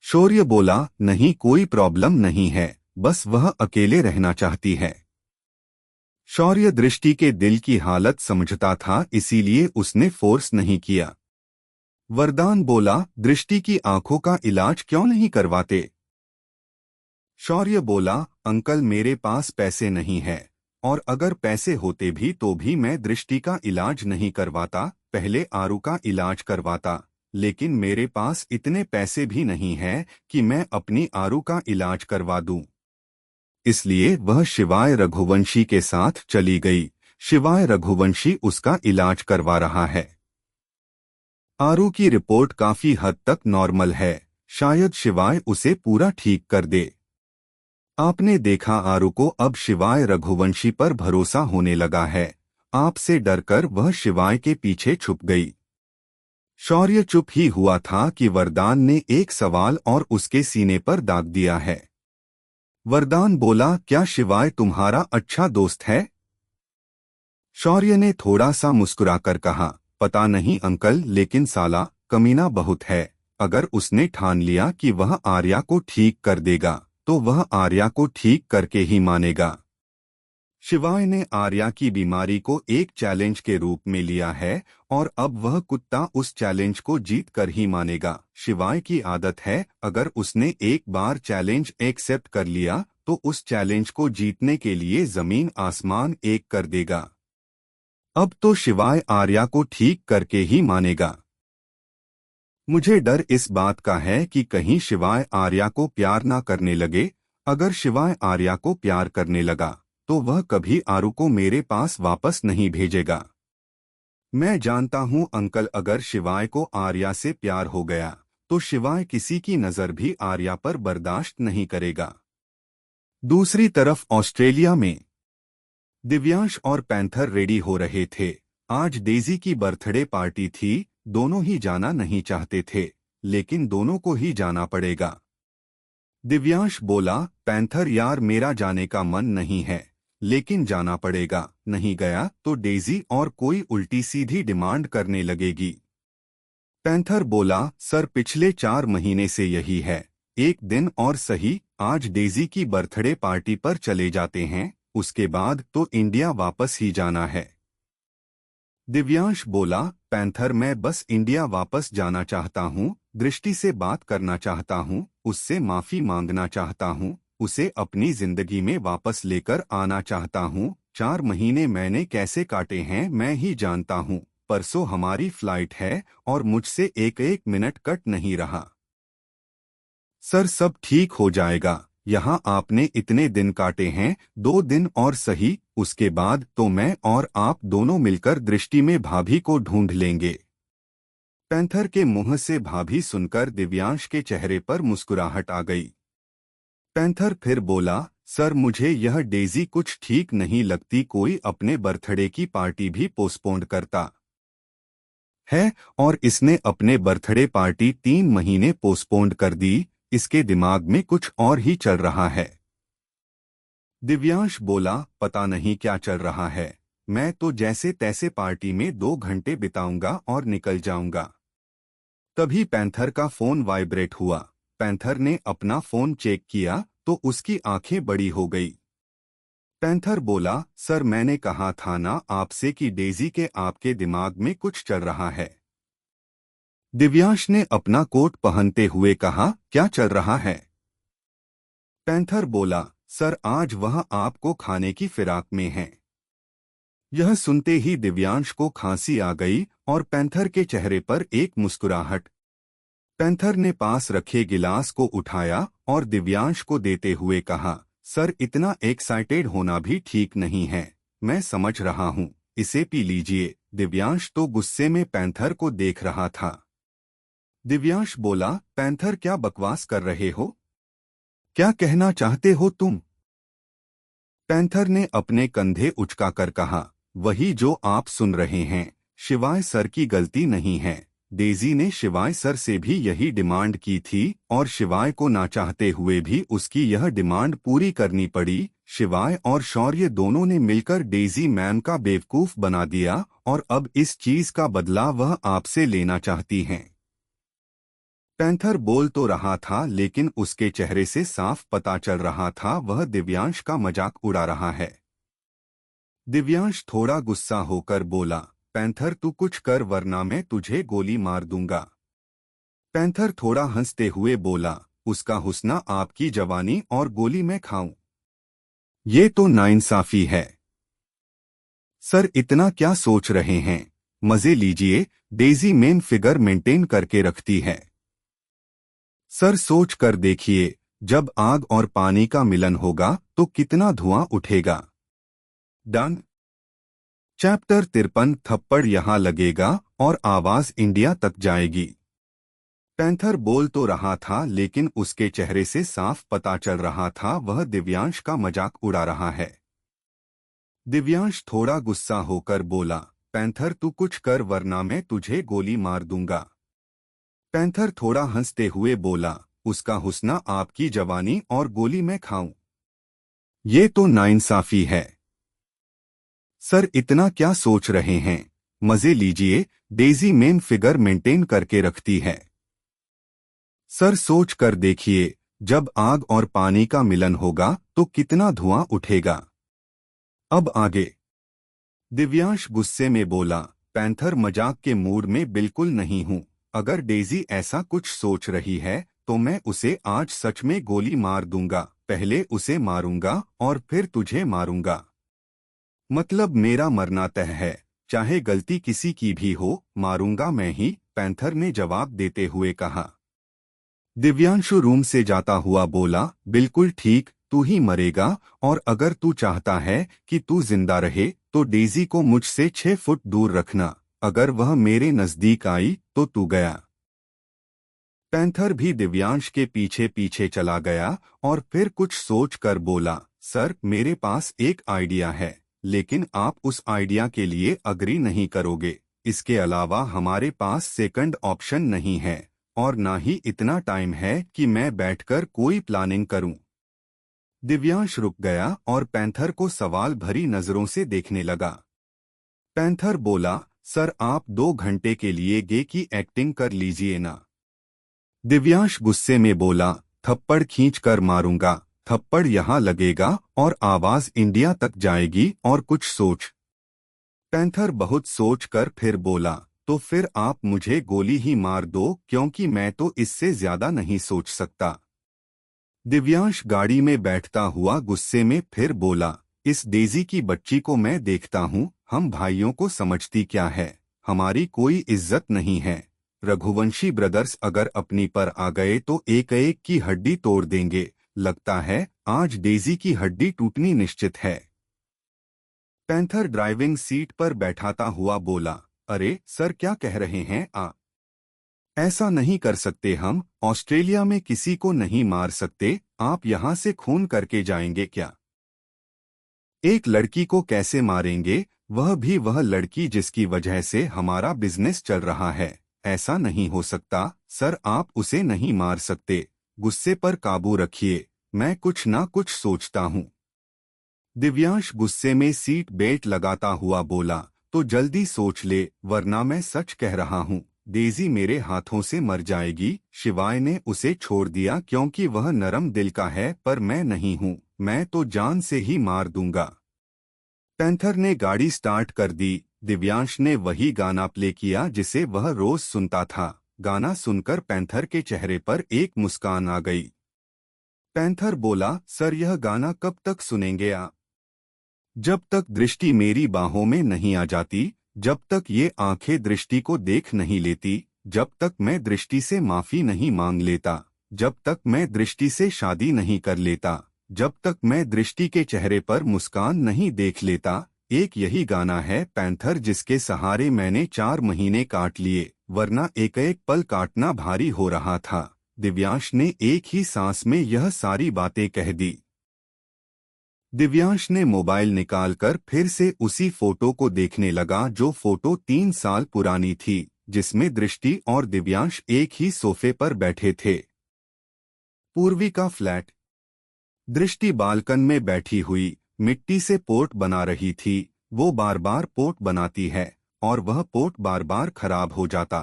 शौर्य बोला, नहीं, कोई प्रॉब्लम नहीं है, बस वह अकेले रहना चाहती है। शौर्य दृष्टि के दिल की हालत समझता था, इसीलिए उसने फोर्स नहीं किया। वरदान बोला, दृष्टि की आंखों का इलाज क्यों नहीं करवाते? शौर्य बोला, अंकल, मेरे पास पैसे नहीं है, और अगर पैसे होते भी तो भी मैं दृष्टि का इलाज नहीं करवाता, पहले आरू का इलाज करवाता। लेकिन मेरे पास इतने पैसे भी नहीं हैं कि मैं अपनी आरू का इलाज करवा दूं। इसलिए वह शिवाय रघुवंशी के साथ चली गई। शिवाय रघुवंशी उसका इलाज करवा रहा है। आरू की रिपोर्ट काफी हद तक नॉर्मल है, शायद शिवाय उसे पूरा ठीक कर दे। आपने देखा आरू को अब शिवाय रघुवंशी पर भरोसा होने लगा है। आपसे डरकर वह शिवाय के पीछे छुप गई। शौर्य चुप ही हुआ था कि वरदान ने एक सवाल और उसके सीने पर दाग दिया है। वरदान बोला, क्या शिवाय तुम्हारा अच्छा दोस्त है? शौर्य ने थोड़ा सा मुस्कुराकर कहा, पता नहीं अंकल, लेकिन साला कमीना बहुत है। अगर उसने ठान लिया कि वह आर्या को ठीक कर देगा तो वह आर्या को ठीक करके ही मानेगा। शिवाय ने आर्या की बीमारी को एक चैलेंज के रूप में लिया है और अब वह कुत्ता उस चैलेंज को जीत कर ही मानेगा। शिवाय की आदत है, अगर उसने एक बार चैलेंज एक्सेप्ट कर लिया तो उस चैलेंज को जीतने के लिए जमीन आसमान एक कर देगा। अब तो शिवाय आर्या को ठीक करके ही मानेगा। मुझे डर इस बात का है कि कहीं शिवाय आर्या को प्यार ना करने लगे। अगर शिवाय आर्या को प्यार करने लगा तो वह कभी आरू को मेरे पास वापस नहीं भेजेगा। मैं जानता हूँ अंकल, अगर शिवाय को आर्या से प्यार हो गया तो शिवाय किसी की नजर भी आर्या पर बर्दाश्त नहीं करेगा। दूसरी तरफ ऑस्ट्रेलिया में दिव्यांश और पैंथर रेडी हो रहे थे। आज डेजी की बर्थडे पार्टी थी। दोनों ही जाना नहीं चाहते थे, लेकिन दोनों को ही जाना पड़ेगा। दिव्यांश बोला, पैंथर यार, मेरा जाने का मन नहीं है, लेकिन जाना पड़ेगा। नहीं गया तो डेजी और कोई उल्टी सीधी डिमांड करने लगेगी। पैंथर बोला, सर, पिछले 4 महीने से यही है। एक दिन और सही, आज डेजी की बर्थडे पार्टी पर चले जाते हैं, उसके बाद तो इंडिया वापस ही जाना है। दिव्यांश बोला, पैंथर, मैं बस इंडिया वापस जाना चाहता हूँ, दृष्टि से बात करना चाहता हूँ, उससे माफी मांगना चाहता हूँ, उसे अपनी जिंदगी में वापस लेकर आना चाहता हूँ। 4 महीने मैंने कैसे काटे हैं मैं ही जानता हूँ। परसों हमारी फ्लाइट है और मुझसे एक एक मिनट कट नहीं रहा। सर सब ठीक हो जाएगा। यहाँ आपने इतने दिन काटे हैं, 2 दिन और सही, उसके बाद तो मैं और आप दोनों मिलकर दृष्टि में भाभी को ढूंढ लेंगे। पैंथर के मुंह से भाभी सुनकर दिव्यांश के चेहरे पर मुस्कुराहट आ गई। पैंथर फिर बोला, सर मुझे यह डेजी कुछ ठीक नहीं लगती, कोई अपने बर्थडे की पार्टी भी पोस्टपोन करता है और इसने अपने बर्थडे पार्टी 3 महीने पोस्टपोन कर दी। इसके दिमाग में कुछ और ही चल रहा है। दिव्यांश बोला, पता नहीं क्या चल रहा है, मैं तो जैसे तैसे पार्टी में 2 घंटे बिताऊंगा और निकल जाऊंगा। तभी पैंथर का फोन वाइब्रेट हुआ। पैंथर ने अपना फोन चेक किया तो उसकी आंखें बड़ी हो गई। पैंथर बोला, सर मैंने कहा था ना आपसे कि डेजी के आपके दिमाग में कुछ चल रहा है। दिव्यांश ने अपना कोट पहनते हुए कहा, क्या चल रहा है? पैंथर बोला, सर आज वह आपको खाने की फिराक में है। यह सुनते ही दिव्यांश को खांसी आ गई और पैंथर के चेहरे पर एक मुस्कुराहट। पैंथर ने पास रखे गिलास को उठाया और दिव्यांश को देते हुए कहा, सर इतना एक्साइटेड होना भी ठीक नहीं है, मैं समझ रहा हूँ, इसे पी लीजिए। दिव्यांश तो गुस्से में पैंथर को देख रहा था। दिव्यांश बोला, पैंथर क्या बकवास कर रहे हो? क्या कहना चाहते हो तुम? पैंथर ने अपने कंधे उचकाकर कहा, वही जो आप सुन रहे हैं, शिवाय सर की गलती नहीं है। डेजी ने शिवाय सर से भी यही डिमांड की थी और शिवाय को ना चाहते हुए भी उसकी यह डिमांड पूरी करनी पड़ी। शिवाय और शौर्य दोनों ने मिलकर डेजी मैम का बेवकूफ बना दिया और अब इस चीज का बदला वह आपसे लेना चाहती हैं। पैंथर बोल तो रहा था लेकिन उसके चेहरे से साफ पता चल रहा था वह दिव्यांश का मजाक उड़ा रहा है। दिव्यांश थोड़ा गुस्सा होकर बोला, पैंथर तू कुछ कर वरना मैं तुझे गोली मार दूंगा। पैंथर थोड़ा हंसते हुए बोला, उसका हुस्ना आपकी जवानी और गोली मैं खाऊं? ये तो नाइंसाफी है। सर इतना क्या सोच रहे हैं, मजे लीजिए, डेजी मेन फिगर मेंटेन करके रखती है। सर सोच कर देखिए, जब आग और पानी का मिलन होगा तो कितना धुआं उठेगा। डन। चैप्टर 53 थप्पड़ यहाँ लगेगा और आवाज इंडिया तक जाएगी। पैंथर बोल तो रहा था लेकिन उसके चेहरे से साफ पता चल रहा था वह दिव्यांश का मजाक उड़ा रहा है। दिव्यांश थोड़ा गुस्सा होकर बोला, पैंथर तू कुछ कर वरना मैं तुझे गोली मार दूंगा। पैंथर थोड़ा हंसते हुए बोला, उसका हुस्ना आपकी जवानी और गोली मैं खाऊं? ये तो नाइंसाफी है। सर इतना क्या सोच रहे हैं, मजे लीजिए, डेजी मेन फिगर मेंटेन करके रखती है। सर सोच कर देखिए, जब आग और पानी का मिलन होगा तो कितना धुआं उठेगा। अब आगे। दिव्यांश गुस्से में बोला, पैंथर मजाक के मूड में बिल्कुल नहीं हूं। अगर डेजी ऐसा कुछ सोच रही है तो मैं उसे आज सच में गोली मार दूंगा। पहले उसे मारूंगा और फिर तुझे मारूंगा। मतलब मेरा मरना तय है, चाहे गलती किसी की भी हो, मारूंगा मैं ही, पैंथर ने जवाब देते हुए कहा। दिव्यांशु रूम से जाता हुआ बोला, बिल्कुल ठीक, तू ही मरेगा और अगर तू चाहता है कि तू जिंदा रहे तो डेजी को मुझसे 6 फुट दूर रखना। अगर वह मेरे नजदीक आई तो तू गया। पैंथर भी दिव्यांश के पीछे पीछे चला गया और फिर कुछ सोच कर बोला, सर मेरे पास एक आइडिया है, लेकिन आप उस आइडिया के लिए अग्री नहीं करोगे। इसके अलावा हमारे पास सेकंड ऑप्शन नहीं है और ना ही इतना टाइम है कि मैं बैठकर कोई प्लानिंग करूं। दिव्यांश रुक गया और पैंथर को सवाल भरी नजरों से देखने लगा। पैंथर बोला, सर आप 2 घंटे के लिए गे की एक्टिंग कर लीजिए ना। दिव्यांश गुस्से में बोला, थप्पड़ खींच कर मारूंगा, थप्पड़ यहाँ लगेगा और आवाज इंडिया तक जाएगी और कुछ सोच। पैंथर बहुत सोच कर फिर बोला, तो फिर आप मुझे गोली ही मार दो, क्योंकि मैं तो इससे ज्यादा नहीं सोच सकता। दिव्यांश गाड़ी में बैठता हुआ गुस्से में फिर बोला, इस डेजी की बच्ची को मैं देखता हूँ, हम भाइयों को समझती क्या है, हमारी कोई इज्जत नहीं है। रघुवंशी ब्रदर्स अगर अपनी पर आ गए तो एक एक की हड्डी तोड़ देंगे। लगता है आज डेजी की हड्डी टूटनी निश्चित है। पैंथर ड्राइविंग सीट पर बैठाता हुआ बोला, अरे सर, क्या कह रहे हैं आप? ऐसा नहीं कर सकते, हम ऑस्ट्रेलिया में किसी को नहीं मार सकते। आप यहाँ से खून करके जाएंगे क्या? एक लड़की को कैसे मारेंगे, वह भी वह लड़की जिसकी वजह से हमारा बिजनेस चल रहा है? ऐसा नहीं हो सकता सर, आप उसे नहीं मार सकते। गुस्से पर काबू रखिए, मैं कुछ ना कुछ सोचता हूँ। दिव्यांश गुस्से में सीट बेल्ट लगाता हुआ बोला, तो जल्दी सोच ले, वरना मैं सच कह रहा हूँ, डेजी मेरे हाथों से मर जाएगी। शिवाय ने उसे छोड़ दिया क्योंकि वह नरम दिल का है, पर मैं नहीं हूँ, मैं तो जान से ही मार दूंगा। पैंथर ने गाड़ी स्टार्ट कर दी। दिव्यांश ने वही गाना प्ले किया जिसे वह रोज सुनता था। गाना सुनकर पैंथर के चेहरे पर एक मुस्कान आ गई। पैंथर बोला, सर, यह गाना कब तक सुनेंगे आप? जब तक दृष्टि मेरी बाहों में नहीं आ जाती, जब तक ये आंखें दृष्टि को देख नहीं लेती, जब तक मैं दृष्टि से माफी नहीं मांग लेता, जब तक मैं दृष्टि से शादी नहीं कर लेता, जब तक मैं दृष्टि के चेहरे पर मुस्कान नहीं देख लेता। एक यही गाना है पैंथर, जिसके सहारे मैंने 4 महीने काट लिए, वरना एक एक पल काटना भारी हो रहा था। दिव्यांश ने एक ही सांस में यह सारी बातें कह दी। दिव्यांश ने मोबाइल निकालकर फिर से उसी फोटो को देखने लगा, जो फोटो 3 साल पुरानी थी, जिसमें दृष्टि और दिव्यांश एक ही सोफे पर बैठे थे। पूर्वी का फ्लैट। दृष्टि बालकन में बैठी हुई मिट्टी से पोर्ट बना रही थी। वो बार बार पोर्ट बनाती है और वह पोर्ट बार बार खराब हो जाता।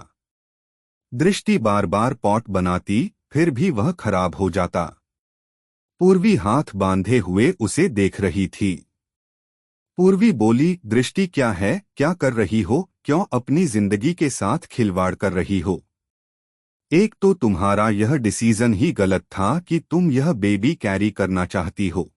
दृष्टि बार बार पॉट बनाती, फिर भी वह खराब हो जाता। पूर्वी हाथ बांधे हुए उसे देख रही थी। पूर्वी बोली, दृष्टि क्या है, क्या कर रही हो, क्यों अपनी जिंदगी के साथ खिलवाड़ कर रही हो? एक तो तुम्हारा यह डिसीजन ही गलत था कि तुम यह बेबी कैरी करना चाहती हो,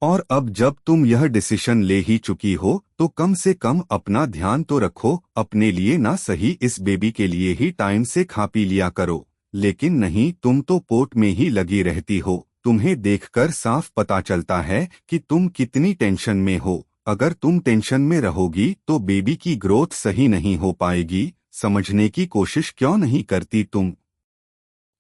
और अब जब तुम यह डिसीजन ले ही चुकी हो तो कम से कम अपना ध्यान तो रखो। अपने लिए ना सही, इस बेबी के लिए ही टाइम से खा पी लिया करो। लेकिन नहीं, तुम तो पोट में ही लगी रहती हो। तुम्हें देखकर साफ पता चलता है कि तुम कितनी टेंशन में हो। अगर तुम टेंशन में रहोगी तो बेबी की ग्रोथ सही नहीं हो पाएगी। समझने की कोशिश क्यों नहीं करती तुम?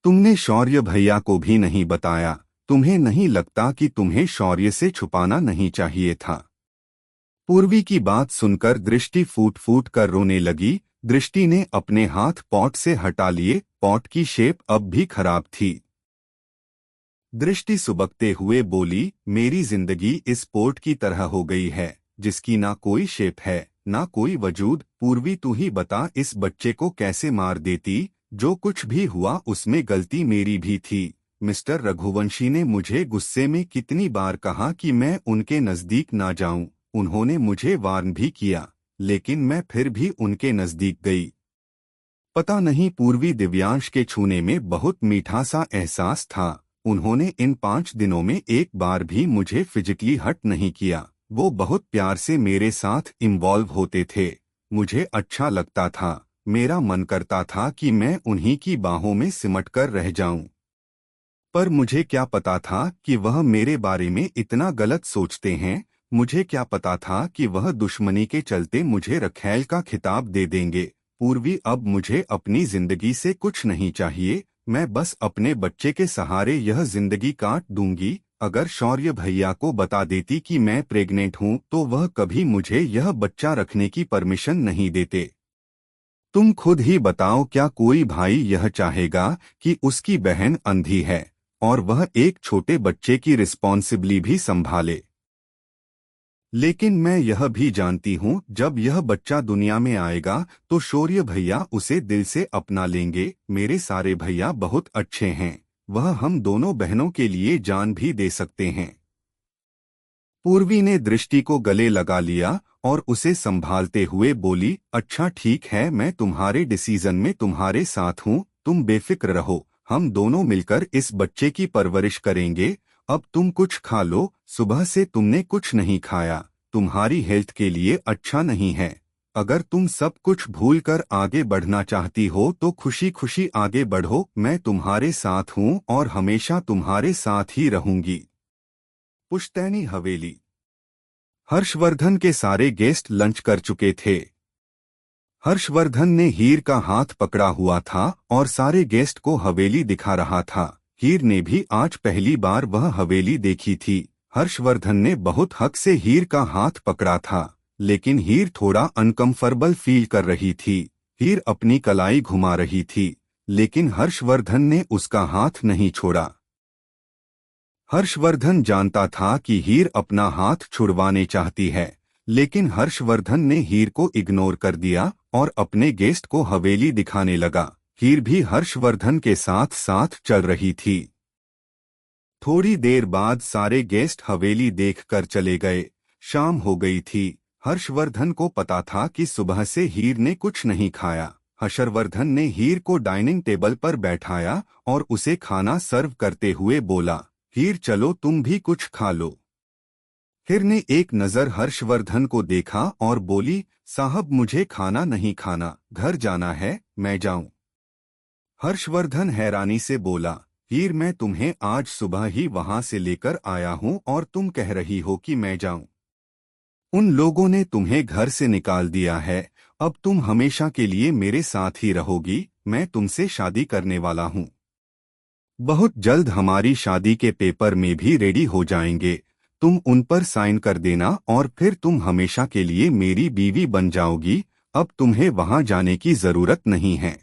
तुमने शौर्य भैया को भी नहीं बताया। तुम्हें नहीं लगता कि तुम्हें शौर्य से छुपाना नहीं चाहिए था? पूर्वी की बात सुनकर दृष्टि फूट फूट कर रोने लगी। दृष्टि ने अपने हाथ पॉट से हटा लिए। पॉट की शेप अब भी खराब थी। दृष्टि सुबकते हुए बोली, मेरी जिंदगी इस पोर्ट की तरह हो गई है, जिसकी ना कोई शेप है, ना कोई वजूद। पूर्वी, तू ही बता, इस बच्चे को कैसे मार देती? जो कुछ भी हुआ उसमें गलती मेरी भी थी। मिस्टर रघुवंशी ने मुझे गुस्से में कितनी बार कहा कि मैं उनके नजदीक ना जाऊं। उन्होंने मुझे वार्न भी किया, लेकिन मैं फिर भी उनके नजदीक गई। पता नहीं, पूर्वी दिव्यांश के छूने में बहुत मीठा सा एहसास था। उन्होंने इन 5 दिनों में एक बार भी मुझे फिजिकली हर्ट नहीं किया। वो बहुत प्यार से मेरे साथ इन्वॉल्व होते थे। मुझे अच्छा लगता था। मेरा मन करता था कि मैं उन्हीं की बाहों में सिमट कर रह जाऊं। पर मुझे क्या पता था कि वह मेरे बारे में इतना गलत सोचते हैं। मुझे क्या पता था कि वह दुश्मनी के चलते मुझे रखैल का खिताब दे देंगे। पूर्वी, अब मुझे अपनी जिंदगी से कुछ नहीं चाहिए। मैं बस अपने बच्चे के सहारे यह जिंदगी काट दूंगी। अगर शौर्य भैया को बता देती कि मैं प्रेग्नेंट हूं तो वह कभी मुझे यह बच्चा रखने की परमिशन नहीं देते। तुम खुद ही बताओ, क्या कोई भाई यह चाहेगा कि उसकी बहन अंधी है और वह एक छोटे बच्चे की रिस्पॉन्सिबिलिटी भी संभाले? लेकिन मैं यह भी जानती हूँ, जब यह बच्चा दुनिया में आएगा तो शौर्य भैया उसे दिल से अपना लेंगे। मेरे सारे भैया बहुत अच्छे हैं। वह हम दोनों बहनों के लिए जान भी दे सकते हैं। पूर्वी ने दृष्टि को गले लगा लिया और उसे संभालते हुए बोली, अच्छा ठीक है, मैं तुम्हारे डिसीजन में तुम्हारे साथ हूँ, तुम बेफिक्र रहो, हम दोनों मिलकर इस बच्चे की परवरिश करेंगे। अब तुम कुछ खा लो, सुबह से तुमने कुछ नहीं खाया, तुम्हारी हेल्थ के लिए अच्छा नहीं है। अगर तुम सब कुछ भूलकर आगे बढ़ना चाहती हो तो खुशी खुशी आगे बढ़ो, मैं तुम्हारे साथ हूँ और हमेशा तुम्हारे साथ ही रहूंगी। पुश्तैनी हवेली। हर्षवर्धन के सारे गेस्ट लंच कर चुके थे। हर्षवर्धन ने हीर का हाथ पकड़ा हुआ था और सारे गेस्ट को हवेली दिखा रहा था। हीर ने भी आज पहली बार वह हवेली देखी थी। हर्षवर्धन ने बहुत हक से हीर का हाथ पकड़ा था, लेकिन हीर थोड़ा अनकंफर्टेबल फील कर रही थी। हीर अपनी कलाई घुमा रही थी, लेकिन हर्षवर्धन ने उसका हाथ नहीं छोड़ा। हर्षवर्धन जानता था कि हीर अपना हाथ छुड़वाने चाहती है, लेकिन हर्षवर्धन ने हीर को इग्नोर कर दिया और अपने गेस्ट को हवेली दिखाने लगा। हीर भी हर्षवर्धन के साथ साथ चल रही थी। थोड़ी देर बाद सारे गेस्ट हवेली देखकर चले गए। शाम हो गई थी। हर्षवर्धन को पता था कि सुबह से हीर ने कुछ नहीं खाया। हर्षवर्धन ने हीर को डाइनिंग टेबल पर बैठाया और उसे खाना सर्व करते हुए बोला, हीर चलो तुम भी कुछ खा लो। हीर ने एक नजर हर्षवर्धन को देखा और बोली, साहब मुझे खाना नहीं खाना, घर जाना है, मैं जाऊं। हर्षवर्धन हैरानी से बोला, हीर मैं तुम्हें आज सुबह ही वहां से लेकर आया हूं और तुम कह रही हो कि मैं जाऊं। उन लोगों ने तुम्हें घर से निकाल दिया है, अब तुम हमेशा के लिए मेरे साथ ही रहोगी, मैं तुमसे शादी करने वाला हूं। बहुत जल्द हमारी शादी के पेपर में भी रेडी हो जाएंगे, तुम उन पर साइन कर देना और फिर तुम हमेशा के लिए मेरी बीवी बन जाओगी, अब तुम्हें वहां जाने की जरूरत नहीं है।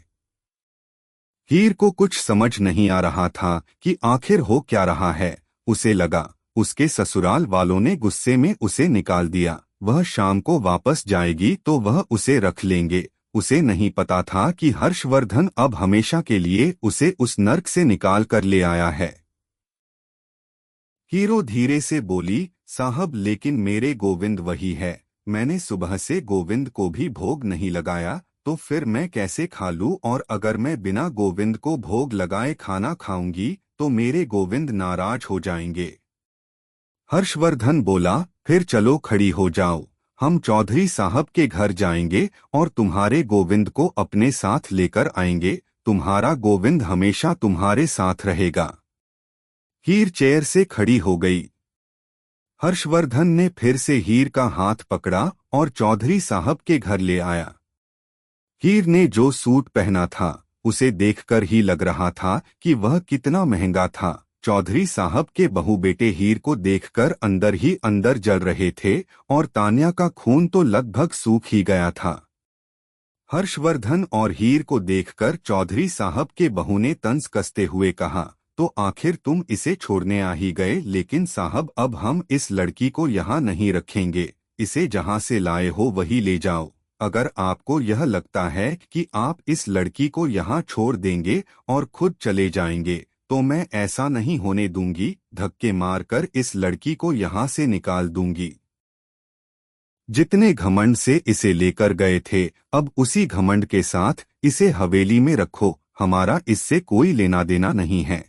हीर को कुछ समझ नहीं आ रहा था कि आखिर हो क्या रहा है। उसे लगा उसके ससुराल वालों ने गुस्से में उसे निकाल दिया, वह शाम को वापस जाएगी तो वह उसे रख लेंगे। उसे नहीं पता था कि हर्षवर्धन अब हमेशा के लिए उसे उस नर्क से निकाल कर ले आया है। हीरो धीरे से बोली, साहब लेकिन मेरे गोविंद वही है, मैंने सुबह से गोविंद को भी भोग नहीं लगाया, तो फिर मैं कैसे खा लूं, और अगर मैं बिना गोविंद को भोग लगाए खाना खाऊंगी तो मेरे गोविंद नाराज हो जाएंगे। हर्षवर्धन बोला, फिर चलो खड़ी हो जाओ, हम चौधरी साहब के घर जाएंगे और तुम्हारे गोविंद को अपने साथ लेकर आएंगे, तुम्हारा गोविंद हमेशा तुम्हारे साथ रहेगा। हीर चेयर से खड़ी हो गई। हर्षवर्धन ने फिर से हीर का हाथ पकड़ा और चौधरी साहब के घर ले आया। हीर ने जो सूट पहना था उसे देखकर ही लग रहा था कि वह कितना महंगा था। चौधरी साहब के बहू बेटे हीर को देखकर अंदर ही अंदर जल रहे थे और तान्या का खून तो लगभग सूख ही गया था। हर्षवर्धन और हीर को देखकर चौधरी साहब के बहू ने तंज कसते हुए कहा, तो आखिर तुम इसे छोड़ने आ ही गए, लेकिन साहब अब हम इस लड़की को यहाँ नहीं रखेंगे, इसे जहाँ से लाए हो वही ले जाओ। अगर आपको यह लगता है कि आप इस लड़की को यहाँ छोड़ देंगे और खुद चले जाएंगे तो मैं ऐसा नहीं होने दूंगी, धक्के मारकर इस लड़की को यहाँ से निकाल दूंगी। जितने घमंड से इसे लेकर गए थे अब उसी घमंड के साथ इसे हवेली में रखो, हमारा इससे कोई लेना देना नहीं है।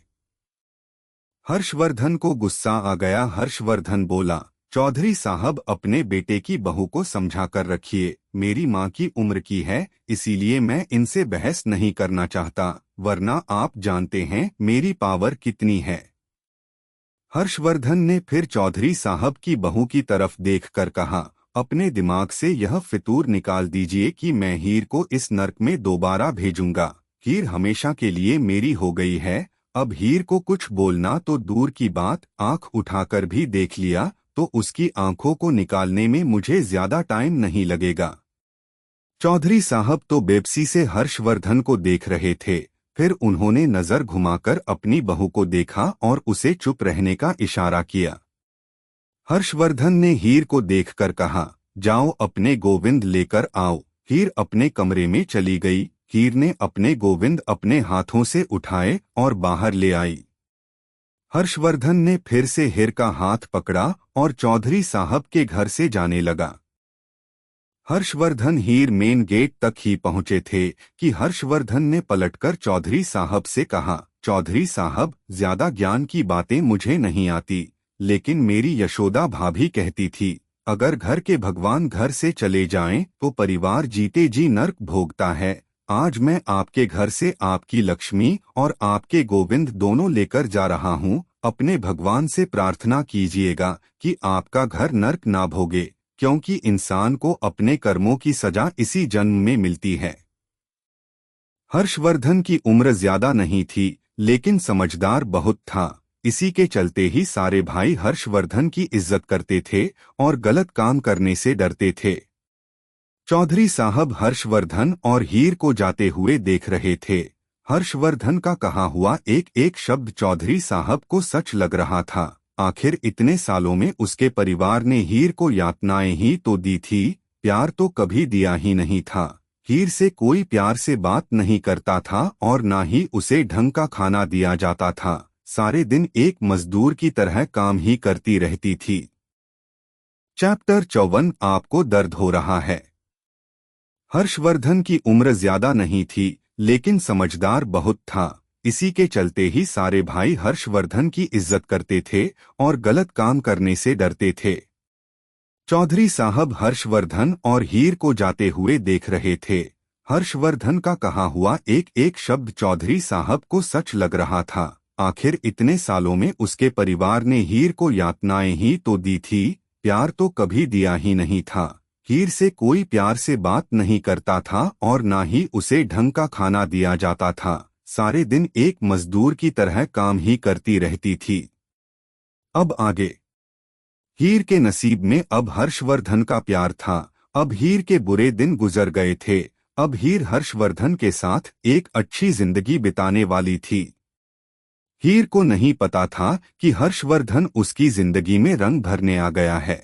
हर्षवर्धन को गुस्सा आ गया। हर्षवर्धन बोला, चौधरी साहब अपने बेटे की बहू को समझा कर रखिए, मेरी माँ की उम्र की है, इसीलिए मैं इनसे बहस नहीं करना चाहता, वरना आप जानते हैं मेरी पावर कितनी है। हर्षवर्धन ने फिर चौधरी साहब की बहू की तरफ देखकर कहा, अपने दिमाग से यह फितूर निकाल दीजिए कि मैं हीर को इस नर्क में दोबारा भेजूंगा। हीर हमेशा के लिए मेरी हो गई है, अब हीर को कुछ बोलना तो दूर की बात, आंख उठाकर भी देख लिया तो उसकी आंखों को निकालने में मुझे ज्यादा टाइम नहीं लगेगा। चौधरी साहब तो बेबसी से हर्षवर्धन को देख रहे थे, फिर उन्होंने नजर घुमाकर अपनी बहू को देखा और उसे चुप रहने का इशारा किया। हर्षवर्धन ने हीर को देखकर कहा, जाओ अपने गोविंद लेकर आओ। हीर अपने कमरे में चली गई। हीर ने अपने गोविंद अपने हाथों से उठाए और बाहर ले आई। हर्षवर्धन ने फिर से हीर का हाथ पकड़ा और चौधरी साहब के घर से जाने लगा। हर्षवर्धन हीर मेन गेट तक ही पहुंचे थे कि हर्षवर्धन ने पलटकर चौधरी साहब से कहा, चौधरी साहब, ज्यादा ज्ञान की बातें मुझे नहीं आती, लेकिन मेरी यशोदा भाभी कहती थी, अगर घर के भगवान घर से चले जाएं तो परिवार जीते जी नर्क भोगता है। आज मैं आपके घर से आपकी लक्ष्मी और आपके गोविंद दोनों लेकर जा रहा हूँ। अपने भगवान से प्रार्थना कीजिएगा कि आपका घर नर्क ना भोगे, क्योंकि इंसान को अपने कर्मों की सजा इसी जन्म में मिलती है। हर्षवर्धन की उम्र ज्यादा नहीं थी, लेकिन समझदार बहुत था। इसी के चलते ही सारे भाई हर्षवर्धन की इज्जत करते थे और गलत काम करने से डरते थे। चौधरी साहब हर्षवर्धन और हीर को जाते हुए देख रहे थे। हर्षवर्धन का कहा हुआ एक एक शब्द चौधरी साहब को सच लग रहा था। आखिर इतने सालों में उसके परिवार ने हीर को यातनाएं ही तो दी थी, प्यार तो कभी दिया ही नहीं था। हीर से कोई प्यार से बात नहीं करता था और ना ही उसे ढंग का खाना दिया जाता था। सारे दिन एक मजदूर की तरह काम ही करती रहती थी। चैप्टर 54 आपको दर्द हो रहा है। हर्षवर्धन की उम्र ज्यादा नहीं थी, लेकिन समझदार बहुत था। इसी के चलते ही सारे भाई हर्षवर्धन की इज्जत करते थे और गलत काम करने से डरते थे। चौधरी साहब हर्षवर्धन और हीर को जाते हुए देख रहे थे। हर्षवर्धन का कहा हुआ एक एक शब्द चौधरी साहब को सच लग रहा था। आखिर इतने सालों में उसके परिवार ने हीर को यातनाएं ही तो दी थी, प्यार तो कभी दिया ही नहीं था। हीर से कोई प्यार से बात नहीं करता था और ना ही उसे ढंग का खाना दिया जाता था। सारे दिन एक मजदूर की तरह काम ही करती रहती थी। अब आगे। हीर के नसीब में अब हर्षवर्धन का प्यार था। अब हीर के बुरे दिन गुजर गए थे। अब हीर हर्षवर्धन के साथ एक अच्छी जिंदगी बिताने वाली थी। हीर को नहीं पता था कि हर्षवर्धन उसकी जिंदगी में रंग भरने आ गया है।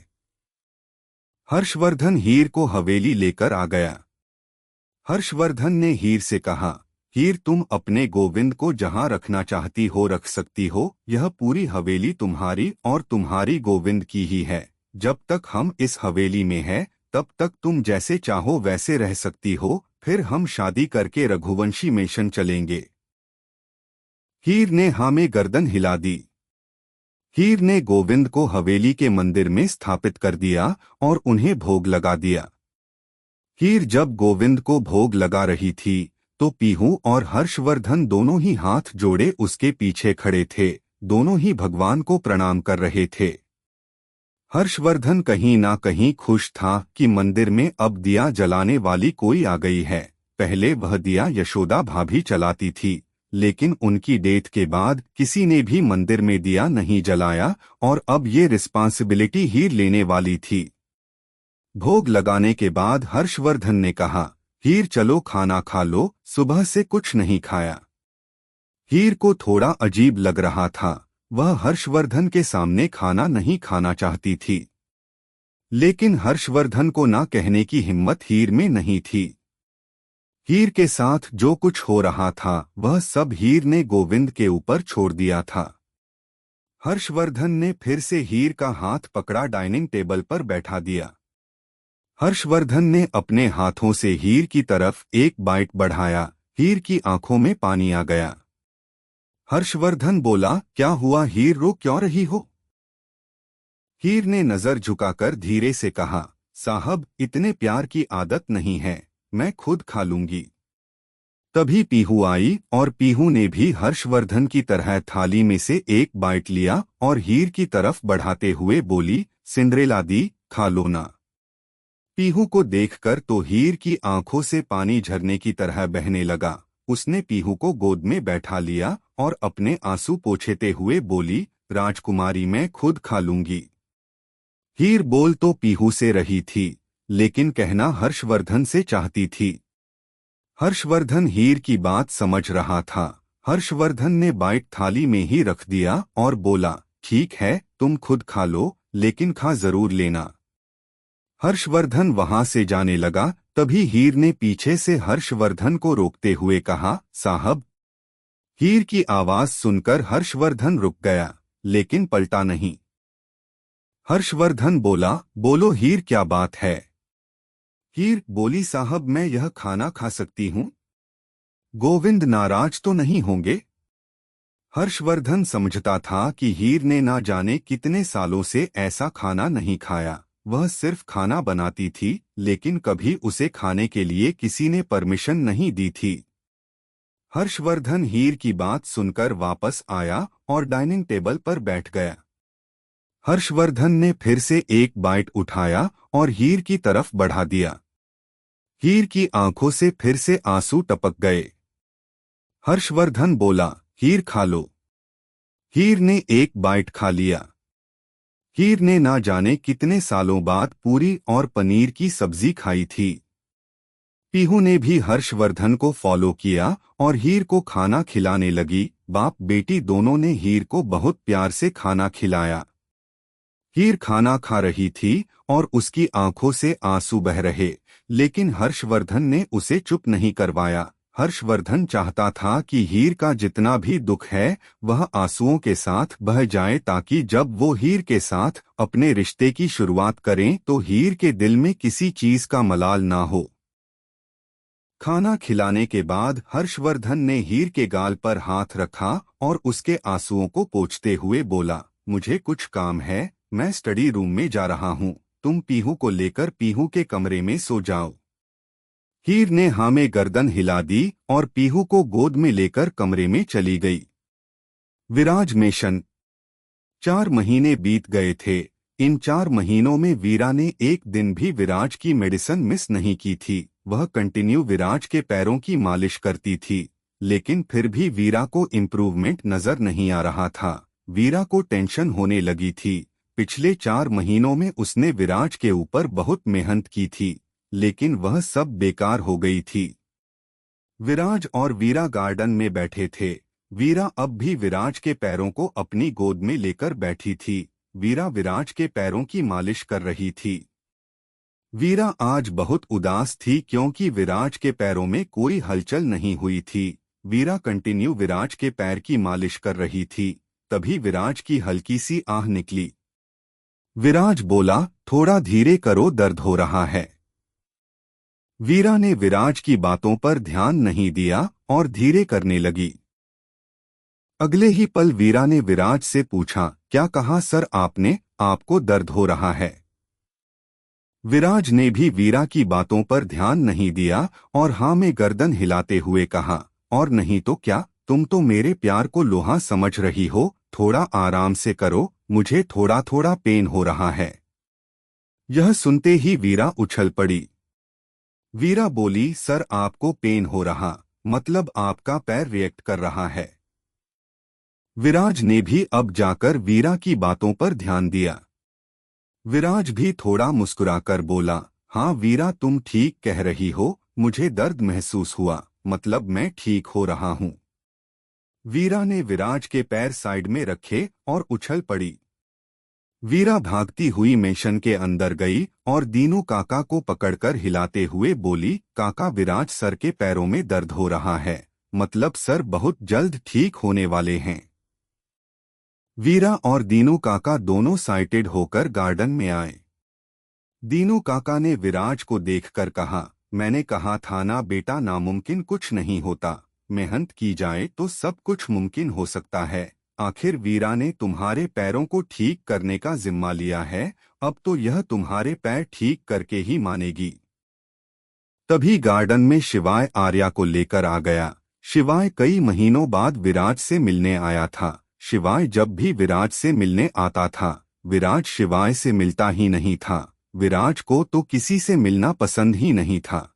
हर्षवर्धन हीर को हवेली लेकर आ गया। हर्षवर्धन ने हीर से कहा, हीर, तुम अपने गोविंद को जहां रखना चाहती हो रख सकती हो। यह पूरी हवेली तुम्हारी और तुम्हारी गोविंद की ही है। जब तक हम इस हवेली में हैं, तब तक तुम जैसे चाहो वैसे रह सकती हो। फिर हम शादी करके रघुवंशी मिशन चलेंगे। हीर ने हाँ में गर्दन हिला दी। हीर ने गोविंद को हवेली के मंदिर में स्थापित कर दिया और उन्हें भोग लगा दिया। हीर जब गोविंद को भोग लगा रही थी तो पीहू और हर्षवर्धन दोनों ही हाथ जोड़े उसके पीछे खड़े थे। दोनों ही भगवान को प्रणाम कर रहे थे। हर्षवर्धन कहीं ना कहीं खुश था कि मंदिर में अब दिया जलाने वाली कोई आ गई है। पहले वह दिया यशोदा भाभी चलाती थी, लेकिन उनकी डेथ के बाद किसी ने भी मंदिर में दिया नहीं जलाया और अब ये रिस्पांसिबिलिटी ही लेने वाली थी। भोग लगाने के बाद हर्षवर्धन ने कहा, हीर चलो खाना खा लो, सुबह से कुछ नहीं खाया। हीर को थोड़ा अजीब लग रहा था। वह हर्षवर्धन के सामने खाना नहीं खाना चाहती थी, लेकिन हर्षवर्धन को ना कहने की हिम्मत हीर में नहीं थी। हीर के साथ जो कुछ हो रहा था वह सब हीर ने गोविंद के ऊपर छोड़ दिया था। हर्षवर्धन ने फिर से हीर का हाथ पकड़ा, डाइनिंग टेबल पर बैठा दिया। हर्षवर्धन ने अपने हाथों से हीर की तरफ एक बाइट बढ़ाया। हीर की आंखों में पानी आ गया। हर्षवर्धन बोला, क्या हुआ हीर, रो क्यों रही हो? हीर ने नजर झुकाकर धीरे से कहा, साहब, इतने प्यार की आदत नहीं है, मैं खुद खा लूंगी। तभी पीहू आई और पीहू ने भी हर्षवर्धन की तरह थाली में से एक बाइट लिया और हीर की तरफ बढ़ाते हुए बोली, सिंड्रेला दी, खा लो ना। पीहू को देखकर तो हीर की आंखों से पानी झरने की तरह बहने लगा। उसने पीहू को गोद में बैठा लिया और अपने आंसू पोंछते हुए बोली, राजकुमारी, मैं खुद खा लूंगी। हीर बोल तो पीहू से रही थी, लेकिन कहना हर्षवर्धन से चाहती थी। हर्षवर्धन हीर की बात समझ रहा था। हर्षवर्धन ने बाइट थाली में ही रख दिया और बोला, ठीक है, तुम खुद खा लो, लेकिन खा जरूर लेना। हर्षवर्धन वहां से जाने लगा। तभी हीर ने पीछे से हर्षवर्धन को रोकते हुए कहा, साहब। हीर की आवाज सुनकर हर्षवर्धन रुक गया। लेकिन पलटा नहीं। हर्षवर्धन बोला, बोलो हीर, क्या बात है? हीर बोली, साहब मैं यह खाना खा सकती हूँ? गोविंद नाराज तो नहीं होंगे? हर्षवर्धन समझता था कि हीर ने ना जाने कितने सालों से ऐसा खाना नहीं खाया। वह सिर्फ खाना बनाती थी, लेकिन कभी उसे खाने के लिए किसी ने परमिशन नहीं दी थी। हर्षवर्धन हीर की बात सुनकर वापस आया और डाइनिंग टेबल पर बैठ गया। हर्षवर्धन ने फिर से एक बाइट उठाया और हीर की तरफ बढ़ा दिया। हीर की आंखों से फिर से आंसू टपक गए। हर्षवर्धन बोला, हीर खा लो। हीर ने एक बाइट खा लिया। हीर ने ना जाने कितने सालों बाद पूरी और पनीर की सब्जी खाई थी। पीहू ने भी हर्षवर्धन को फॉलो किया और हीर को खाना खिलाने लगी। बाप बेटी दोनों ने हीर को बहुत प्यार से खाना खिलाया। हीर खाना खा रही थी और उसकी आंखों से आंसू बह रहे, लेकिन हर्षवर्धन ने उसे चुप नहीं करवाया। हर्षवर्धन चाहता था कि हीर का जितना भी दुख है वह आंसुओं के साथ बह जाए, ताकि जब वो हीर के साथ अपने रिश्ते की शुरुआत करें तो हीर के दिल में किसी चीज का मलाल ना हो। खाना खिलाने के बाद हर्षवर्धन ने हीर के गाल पर हाथ रखा और उसके आंसुओं को पोंछते हुए बोला, मुझे कुछ काम है, मैं स्टडी रूम में जा रहा हूँ। तुम पीहू को लेकर पीहू के कमरे में सो जाओ। हीर ने हाँ में गर्दन हिला दी और पीहू को गोद में लेकर कमरे में चली गई। विराज मिशन 4 महीने बीत गए थे। इन 4 महीनों में वीरा ने एक दिन भी विराज की मेडिसिन मिस नहीं की थी। वह कंटिन्यू विराज के पैरों की मालिश करती थी, लेकिन फिर भी वीरा को इम्प्रूवमेंट नजर नहीं आ रहा था। वीरा को टेंशन होने लगी थी। पिछले 4 महीनों में उसने विराज के ऊपर बहुत मेहनत की थी, लेकिन वह सब बेकार हो गई थी। विराज और वीरा गार्डन में बैठे थे। वीरा अब भी विराज के पैरों को अपनी गोद में लेकर बैठी थी। वीरा विराज के पैरों की मालिश कर रही थी। वीरा आज बहुत उदास थी क्योंकि विराज के पैरों में कोई हलचल नहीं हुई थी। वीरा कंटिन्यू विराज के पैर की मालिश कर रही थी। तभी विराज की हल्की सी आह निकली। विराज बोला, थोड़ा धीरे करो, दर्द हो रहा है। वीरा ने विराज की बातों पर ध्यान नहीं दिया और धीरे करने लगी। अगले ही पल वीरा ने विराज से पूछा, क्या कहा सर आपने, आपको दर्द हो रहा है? विराज ने भी वीरा की बातों पर ध्यान नहीं दिया और हाँ में गर्दन हिलाते हुए कहा, और नहीं तो क्या, तुम तो मेरे प्यार को लोहा समझ रही हो, थोड़ा आराम से करो, मुझे थोड़ा थोड़ा पेन हो रहा है। यह सुनते ही वीरा उछल पड़ी। वीरा बोली, सर आपको पेन हो रहा, मतलब आपका पैर रिएक्ट कर रहा है। विराज ने भी अब जाकर वीरा की बातों पर ध्यान दिया। विराज भी थोड़ा मुस्कुराकर बोला, हाँ वीरा तुम ठीक कह रही हो, मुझे दर्द महसूस हुआ, मतलब मैं ठीक हो रहा हूँ। वीरा ने विराज के पैर साइड में रखे और उछल पड़ी। वीरा भागती हुई मेंशन के अंदर गई और दीनू काका को पकड़कर हिलाते हुए बोली, काका विराज सर के पैरों में दर्द हो रहा है, मतलब सर बहुत जल्द ठीक होने वाले हैं। वीरा और दीनू काका दोनों एक्साइटेड होकर गार्डन में आए। दीनू काका ने विराज को देखकर कहा, मैंने कहा था ना बेटा, नामुमकिन कुछ नहीं होता, मेहनत की जाए तो सब कुछ मुमकिन हो सकता है। आखिर वीरा ने तुम्हारे पैरों को ठीक करने का जिम्मा लिया है, अब तो यह तुम्हारे पैर ठीक करके ही मानेगी। तभी गार्डन में शिवाय आर्या को लेकर आ गया। शिवाय कई महीनों बाद विराज से मिलने आया था। शिवाय जब भी विराज से मिलने आता था, विराज शिवाय से मिलता ही नहीं था। विराज को तो किसी से मिलना पसंद ही नहीं था।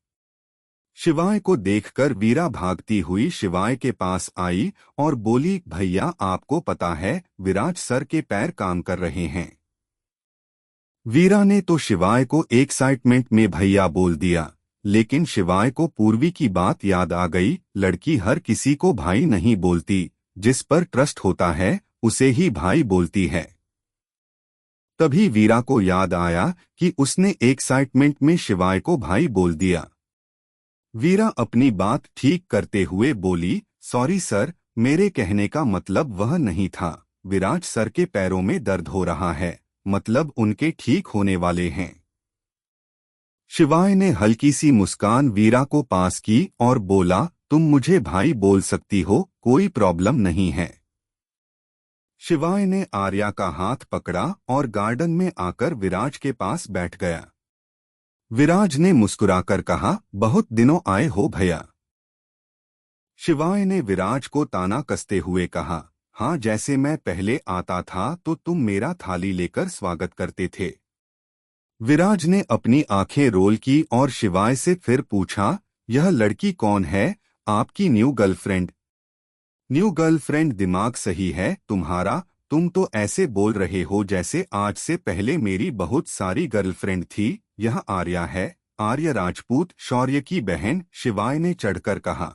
शिवाय को देखकर वीरा भागती हुई शिवाय के पास आई और बोली, भैया आपको पता है विराज सर के पैर काम कर रहे हैं। वीरा ने तो शिवाय को एक्साइटमेंट में भैया बोल दिया, लेकिन शिवाय को पूर्वी की बात याद आ गई। लड़की हर किसी को भाई नहीं बोलती, जिस पर ट्रस्ट होता है उसे ही भाई बोलती है। तभी वीरा को याद आया कि उसने एक्साइटमेंट में शिवाय को भाई बोल दिया। वीरा अपनी बात ठीक करते हुए बोली, सॉरी सर, मेरे कहने का मतलब वह नहीं था, विराज सर के पैरों में दर्द हो रहा है, मतलब उनके ठीक होने वाले हैं। शिवाय ने हल्की सी मुस्कान वीरा को पास की और बोला, तुम मुझे भाई बोल सकती हो, कोई प्रॉब्लम नहीं है। शिवाय ने आर्या का हाथ पकड़ा और गार्डन में आकर विराज के पास बैठ गया। विराज ने मुस्कुराकर कहा, बहुत दिनों आए हो भैया। शिवाय ने विराज को ताना कसते हुए कहा, हाँ जैसे मैं पहले आता था तो तुम मेरा थाली लेकर स्वागत करते थे। विराज ने अपनी आंखें रोल की और शिवाय से फिर पूछा, यह लड़की कौन है, आपकी न्यू गर्लफ्रेंड? न्यू गर्लफ्रेंड दिमाग सही है तुम्हारा, तुम तो ऐसे बोल रहे हो जैसे आज से पहले मेरी बहुत सारी गर्लफ्रेंड थी। यह आर्या है, आर्या राजपूत, शौर्य की बहन, शिवाय ने चढ़कर कहा।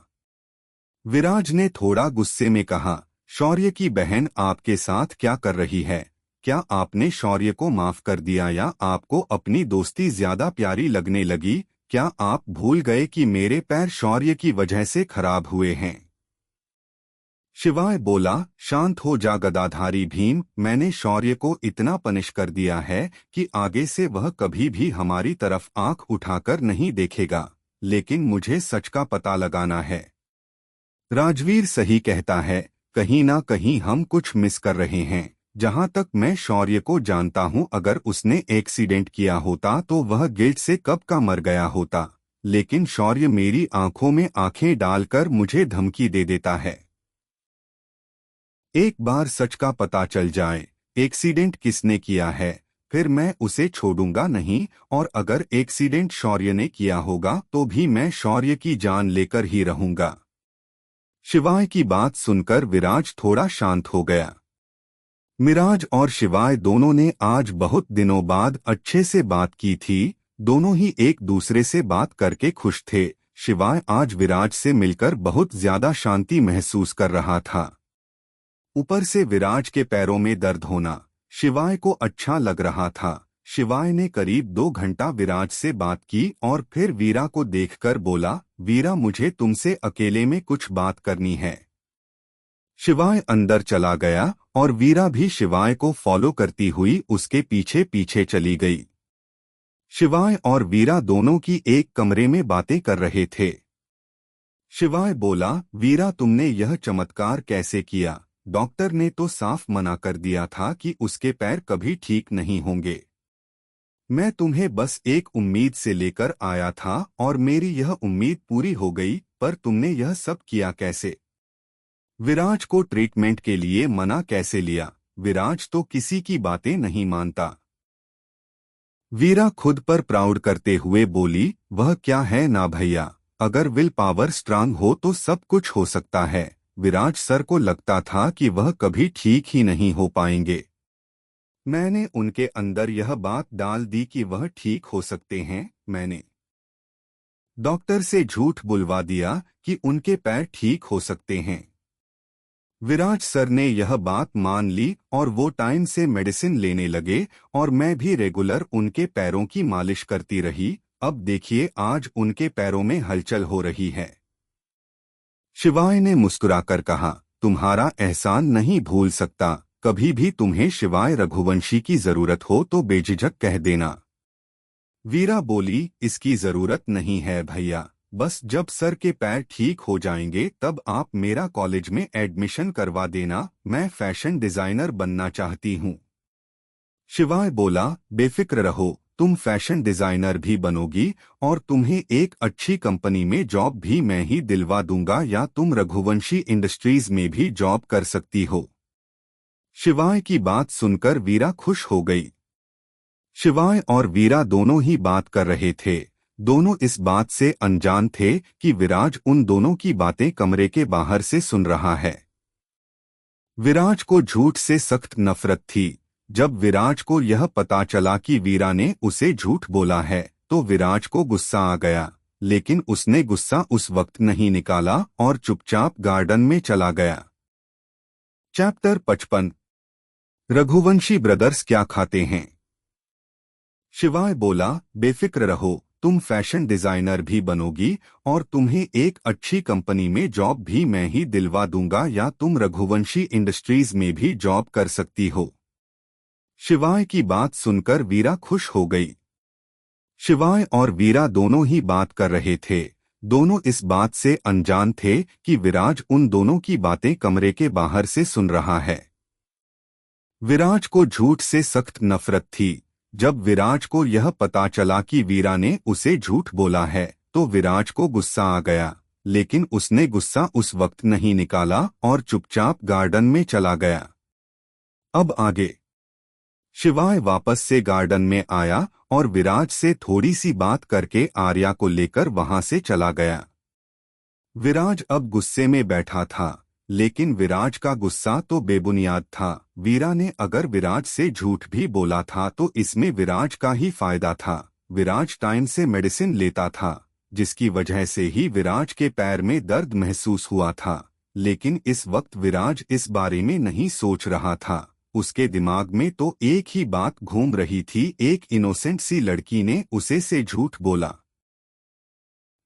विराज ने थोड़ा गुस्से में कहा, शौर्य की बहन आपके साथ क्या कर रही है? क्या आपने शौर्य को माफ कर दिया या आपको अपनी दोस्ती ज्यादा प्यारी लगने लगी? क्या आप भूल गए कि मेरे पैर शौर्य की वजह से खराब हुए हैं? शिवाय बोला, शांत हो जा गदाधारी भीम, मैंने शौर्य को इतना पनिश कर दिया है कि आगे से वह कभी भी हमारी तरफ आंख उठाकर नहीं देखेगा। लेकिन मुझे सच का पता लगाना है। राजवीर सही कहता है, कहीं ना कहीं हम कुछ मिस कर रहे हैं। जहां तक मैं शौर्य को जानता हूं, अगर उसने एक्सीडेंट किया होता तो वह गिल्ट से कब का मर गया होता। लेकिन शौर्य मेरी आंखों में आंखें डालकर मुझे धमकी दे देता है। एक बार सच का पता चल जाए, एक्सीडेंट किसने किया है, फिर मैं उसे छोड़ूंगा नहीं। और अगर एक्सीडेंट शौर्य ने किया होगा तो भी मैं शौर्य की जान लेकर ही रहूंगा। शिवाय की बात सुनकर विराज थोड़ा शांत हो गया। मिराज और शिवाय दोनों ने आज बहुत दिनों बाद अच्छे से बात की थी। दोनों ही एक दूसरे से बात करके खुश थे। शिवाय आज विराज से मिलकर बहुत ज्यादा शांति महसूस कर रहा था। ऊपर से विराज के पैरों में दर्द होना शिवाय को अच्छा लग रहा था। शिवाय ने करीब 2 घंटा विराज से बात की और फिर वीरा को देखकर बोला, वीरा मुझे तुमसे अकेले में कुछ बात करनी है। शिवाय अंदर चला गया और वीरा भी शिवाय को फॉलो करती हुई उसके पीछे पीछे चली गई। शिवाय और वीरा दोनों की एक कमरे में बातें कर रहे थे। शिवाय बोला, वीरा तुमने यह चमत्कार कैसे किया? डॉक्टर ने तो साफ मना कर दिया था कि उसके पैर कभी ठीक नहीं होंगे। मैं तुम्हें बस एक उम्मीद से लेकर आया था और मेरी यह उम्मीद पूरी हो गई, पर तुमने यह सब किया कैसे? विराज को ट्रीटमेंट के लिए मना कैसे लिया? विराज तो किसी की बातें नहीं मानता। वीरा खुद पर प्राउड करते हुए बोली, वह क्या है ना भैया, अगर विल पावर स्ट्रांग हो तो सब कुछ हो सकता है। विराज सर को लगता था कि वह कभी ठीक ही नहीं हो पाएंगे। मैंने उनके अंदर यह बात डाल दी कि वह ठीक हो सकते हैं। मैंने डॉक्टर से झूठ बुलवा दिया कि उनके पैर ठीक हो सकते हैं। विराज सर ने यह बात मान ली और वो टाइम से मेडिसिन लेने लगे और मैं भी रेगुलर उनके पैरों की मालिश करती रही। अब देखिए आज उनके पैरों में हलचल हो रही है। शिवाय ने मुस्कुराकर कहा, तुम्हारा एहसान नहीं भूल सकता। कभी भी तुम्हें शिवाय रघुवंशी की जरूरत हो तो बेझिझक कह देना। वीरा बोली, इसकी जरूरत नहीं है भैया, बस जब सर के पैर ठीक हो जाएंगे तब आप मेरा कॉलेज में एडमिशन करवा देना। मैं फैशन डिजाइनर बनना चाहती हूँ। शिवाय बोला, बेफिक्र रहो, तुम फैशन डिजाइनर भी बनोगी और तुम्हें एक अच्छी कंपनी में जॉब भी मैं ही दिलवा दूंगा, या तुम रघुवंशी इंडस्ट्रीज में भी जॉब कर सकती हो। शिवाय की बात सुनकर वीरा खुश हो गई। शिवाय और वीरा दोनों ही बात कर रहे थे। दोनों इस बात से अनजान थे कि विराज उन दोनों की बातें कमरे के बाहर से सुन रहा है। विराज को झूठ से सख्त नफरत थी। जब विराज को यह पता चला कि वीरा ने उसे झूठ बोला है तो विराज को गुस्सा आ गया, लेकिन उसने गुस्सा उस वक्त नहीं निकाला और चुपचाप गार्डन में चला गया। चैप्टर 55 रघुवंशी ब्रदर्स क्या खाते हैं? शिवाय बोला, बेफिक्र रहो, तुम फैशन डिजाइनर भी बनोगी और तुम्हें एक अच्छी कंपनी में जॉब भी मैं ही दिलवा दूंगा, या तुम रघुवंशी इंडस्ट्रीज में भी जॉब कर सकती हो। शिवाय की बात सुनकर वीरा खुश हो गई। शिवाय और वीरा दोनों ही बात कर रहे थे। दोनों इस बात से अनजान थे कि विराज उन दोनों की बातें कमरे के बाहर से सुन रहा है। विराज को झूठ से सख्त नफरत थी। जब विराज को यह पता चला कि वीरा ने उसे झूठ बोला है तो विराज को गुस्सा आ गया, लेकिन उसने गुस्सा उस वक्त नहीं निकाला और चुपचाप गार्डन में चला गया। अब आगे। शिवाय वापस से गार्डन में आया और विराज से थोड़ी सी बात करके आर्या को लेकर वहां से चला गया। विराज अब गुस्से में बैठा था, लेकिन विराज का गुस्सा तो बेबुनियाद था। वीरा ने अगर विराज से झूठ भी बोला था तो इसमें विराज का ही फायदा था। विराज टाइम से मेडिसिन लेता था, जिसकी वजह से ही विराज के पैर में दर्द महसूस हुआ था। लेकिन इस वक्त विराज इस बारे में नहीं सोच रहा था। उसके दिमाग में तो एक ही बात घूम रही थी, एक इनोसेंट सी लड़की ने उसे से झूठ बोला।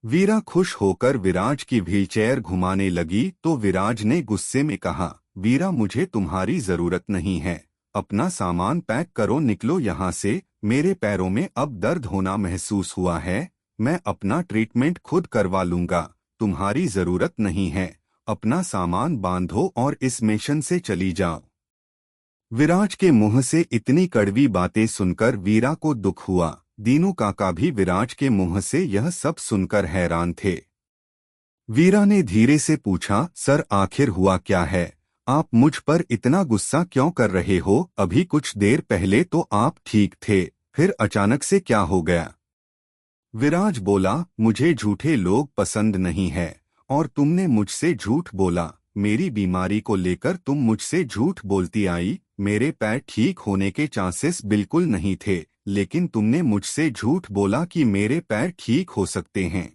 वीरा खुश होकर विराज की व्हीलचेयर घुमाने लगी तो विराज ने गुस्से में कहा, वीरा मुझे तुम्हारी जरूरत नहीं है, अपना सामान पैक करो, निकलो यहाँ से। मेरे पैरों में अब दर्द होना महसूस हुआ है, मैं अपना ट्रीटमेंट खुद करवा लूंगा, तुम्हारी जरूरत नहीं है। अपना सामान बांधो और इस मिशन से चली जाओ। विराज के मुंह से इतनी कड़वी बातें सुनकर वीरा को दुख हुआ। दीनू काका भी विराज के मुंह से यह सब सुनकर हैरान थे। वीरा ने धीरे से पूछा, सर आखिर हुआ क्या है? आप मुझ पर इतना गुस्सा क्यों कर रहे हो? अभी कुछ देर पहले तो आप ठीक थे, फिर अचानक से क्या हो गया? विराज बोला, मुझे झूठे लोग पसंद नहीं है और तुमने मुझसे झूठ बोला। मेरी बीमारी को लेकर तुम मुझसे झूठ बोलती आई। मेरे पैर ठीक होने के चांसेस बिल्कुल नहीं थे, लेकिन तुमने मुझसे झूठ बोला कि मेरे पैर ठीक हो सकते हैं।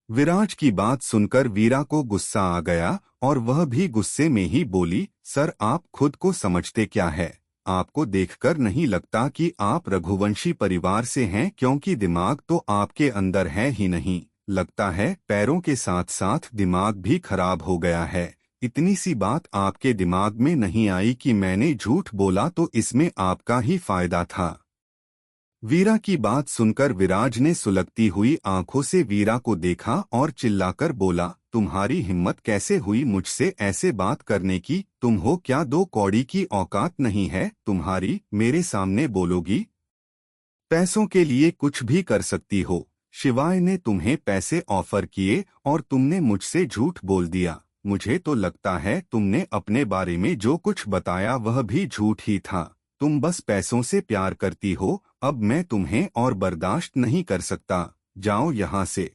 विराज की बात सुनकर वीरा को गुस्सा आ गया और वह भी गुस्से में ही बोली, सर आप खुद को समझते क्या है? आपको देखकर नहीं लगता कि आप रघुवंशी परिवार से हैं, क्योंकि दिमाग तो आपके अंदर है ही नहीं। लगता है पैरों के साथ साथ दिमाग भी खराब हो गया है। इतनी सी बात आपके दिमाग में नहीं आई कि मैंने झूठ बोला तो इसमें आपका ही फायदा था। वीरा की बात सुनकर विराज ने सुलगती हुई आंखों से वीरा को देखा और चिल्लाकर बोला, तुम्हारी हिम्मत कैसे हुई मुझसे ऐसे बात करने की? तुम हो क्या दो कौड़ी की औकात नहीं है तुम्हारी? मेरे सामने बोलोगी? पैसों के लिए कुछ भी कर सकती हो। शिवाय ने तुम्हें पैसे ऑफर किए और तुमने मुझसे झूठ बोल दिया। मुझे तो लगता है तुमने अपने बारे में जो कुछ बताया वह भी झूठ ही था। तुम बस पैसों से प्यार करती हो। अब मैं तुम्हें और बर्दाश्त नहीं कर सकता, जाओ यहाँ से।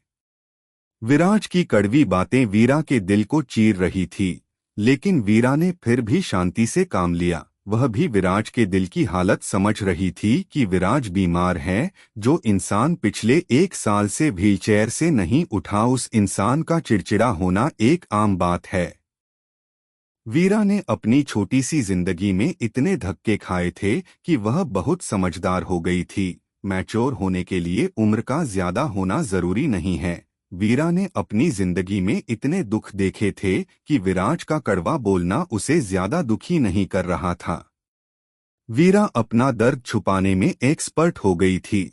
विराज की कड़वी बातें वीरा के दिल को चीर रही थी, लेकिन वीरा ने फिर भी शांति से काम लिया। वह भी विराज के दिल की हालत समझ रही थी कि विराज बीमार है। जो इंसान पिछले 1 साल से व्हीलचेयर से नहीं उठा, उस इंसान का चिड़चिड़ा होना एक आम बात है। वीरा ने अपनी छोटी सी जिंदगी में इतने धक्के खाए थे कि वह बहुत समझदार हो गई थी। मैच्योर होने के लिए उम्र का ज्यादा होना जरूरी नहीं है। वीरा ने अपनी जिंदगी में इतने दुख देखे थे कि विराज का कड़वा बोलना उसे ज्यादा दुखी नहीं कर रहा था। वीरा अपना दर्द छुपाने में एक्सपर्ट हो गई थी।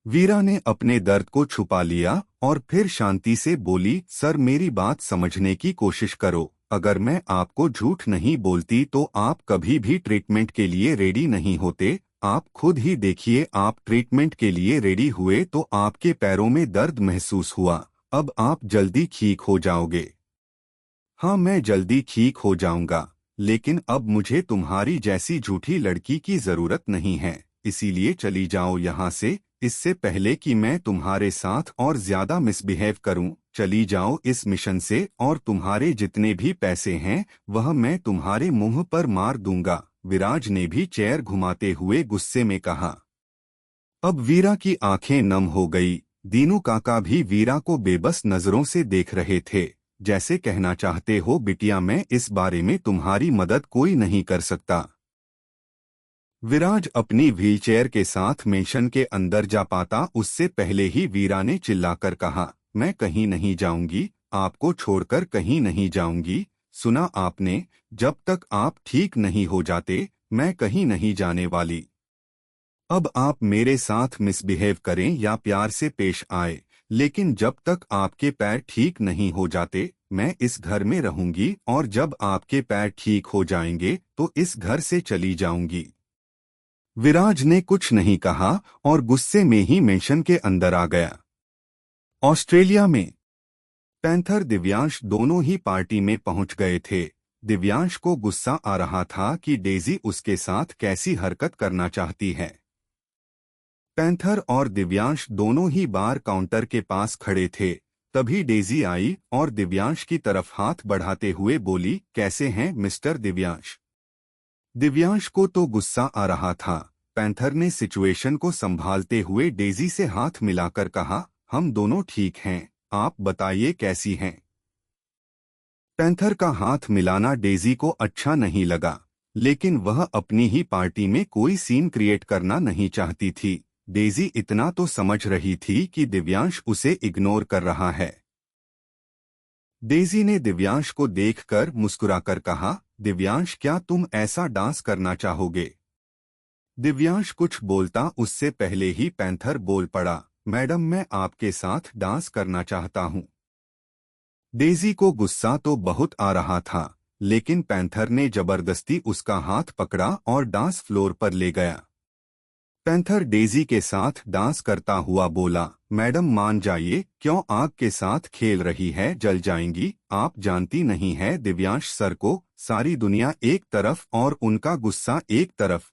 वीरा ने अपने दर्द को छुपा लिया और फिर शांति से बोली, सर मेरी बात समझने की कोशिश करो। अगर मैं आपको झूठ नहीं बोलती तो आप कभी भी ट्रीटमेंट के लिए रेडी नहीं होते। आप खुद ही देखिए, आप ट्रीटमेंट के लिए रेडी हुए तो आपके पैरों में दर्द महसूस हुआ। अब आप जल्दी ठीक हो जाओगे। हाँ, मैं जल्दी ठीक हो जाऊंगा, लेकिन अब मुझे तुम्हारी जैसी झूठी लड़की की जरूरत नहीं है, इसीलिए चली जाओ यहाँ से, इससे पहले कि मैं तुम्हारे साथ और ज्यादा मिसबिहेव करूं। चली जाओ इस मिशन से, और तुम्हारे जितने भी पैसे हैं वह मैं तुम्हारे मुंह पर मार दूंगा। विराज ने भी चेयर घुमाते हुए गुस्से में कहा। अब वीरा की आंखें नम हो गई। दीनू काका भी वीरा को बेबस नजरों से देख रहे थे, जैसे कहना चाहते हो, बिटिया मैं इस बारे में तुम्हारी मदद कोई नहीं कर सकता। विराज अपनी व्हीलचेयर के साथ मेंशन के अंदर जा पाता उससे पहले ही वीरा ने चिल्लाकर कहा, मैं कहीं नहीं जाऊंगी, आपको छोड़कर कहीं नहीं जाऊंगी। सुना आपने, जब तक आप ठीक नहीं हो जाते मैं कहीं नहीं जाने वाली। अब आप मेरे साथ मिसबिहेव करें या प्यार से पेश आए, लेकिन जब तक आपके पैर ठीक नहीं हो जाते मैं इस घर में रहूंगी, और जब आपके पैर ठीक हो जाएंगे तो इस घर से चली जाऊंगी। विराज ने कुछ नहीं कहा और गुस्से में ही मेंशन के अंदर आ गया। ऑस्ट्रेलिया में पैंथर दिव्यांश दोनों ही पार्टी में पहुंच गए थे। दिव्यांश को गुस्सा आ रहा था कि डेजी उसके साथ कैसी हरकत करना चाहती है। पैंथर और दिव्यांश दोनों ही बार काउंटर के पास खड़े थे। तभी डेजी आई और दिव्यांश की तरफ हाथ बढ़ाते हुए बोली, कैसे हैं मिस्टर दिव्यांश। दिव्यांश को तो गुस्सा आ रहा था। पैंथर ने सिचुएशन को संभालते हुए डेजी से हाथ मिलाकर कहा, हम दोनों ठीक हैं, आप बताइए कैसी हैं। पैंथर का हाथ मिलाना डेजी को अच्छा नहीं लगा, लेकिन वह अपनी ही पार्टी में कोई सीन क्रिएट करना नहीं चाहती थी। डेजी इतना तो समझ रही थी कि दिव्यांश उसे इग्नोर कर रहा है। डेजी ने दिव्यांश को देखकर मुस्कुराकर कहा, दिव्यांश क्या तुम ऐसा डांस करना चाहोगे। दिव्यांश कुछ बोलता उससे पहले ही पैंथर बोल पड़ा, मैडम मैं आपके साथ डांस करना चाहता हूँ। डेजी को गुस्सा तो बहुत आ रहा था, लेकिन पैंथर ने जबरदस्ती उसका हाथ पकड़ा और डांस फ्लोर पर ले गया। पैंथर डेजी के साथ डांस करता हुआ बोला, मैडम मान जाइए, क्यों आग के साथ खेल रही है, जल जाएंगी। आप जानती नहीं है दिव्यांश सर को, सारी दुनिया एक तरफ और उनका गुस्सा एक तरफ।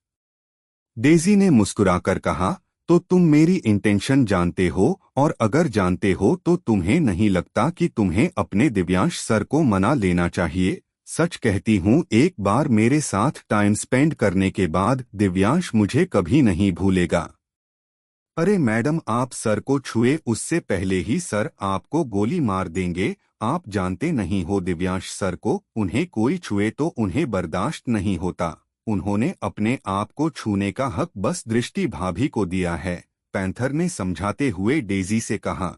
डेजी ने मुस्कुराकर कहा, तो तुम मेरी इंटेंशन जानते हो, और अगर जानते हो तो तुम्हें नहीं लगता कि तुम्हें अपने दिव्यांश सर को मना लेना चाहिए। सच कहती हूँ, एक बार मेरे साथ टाइम स्पेंड करने के बाद दिव्यांश मुझे कभी नहीं भूलेगा। अरे मैडम आप सर को छुए उससे पहले ही सर आपको गोली मार देंगे। आप जानते नहीं हो दिव्यांश सर को, उन्हें कोई छुए तो उन्हें बर्दाश्त नहीं होता। उन्होंने अपने आप को छूने का हक बस दृष्टि भाभी को दिया है, पैंथर ने समझाते हुए डेजी से कहा।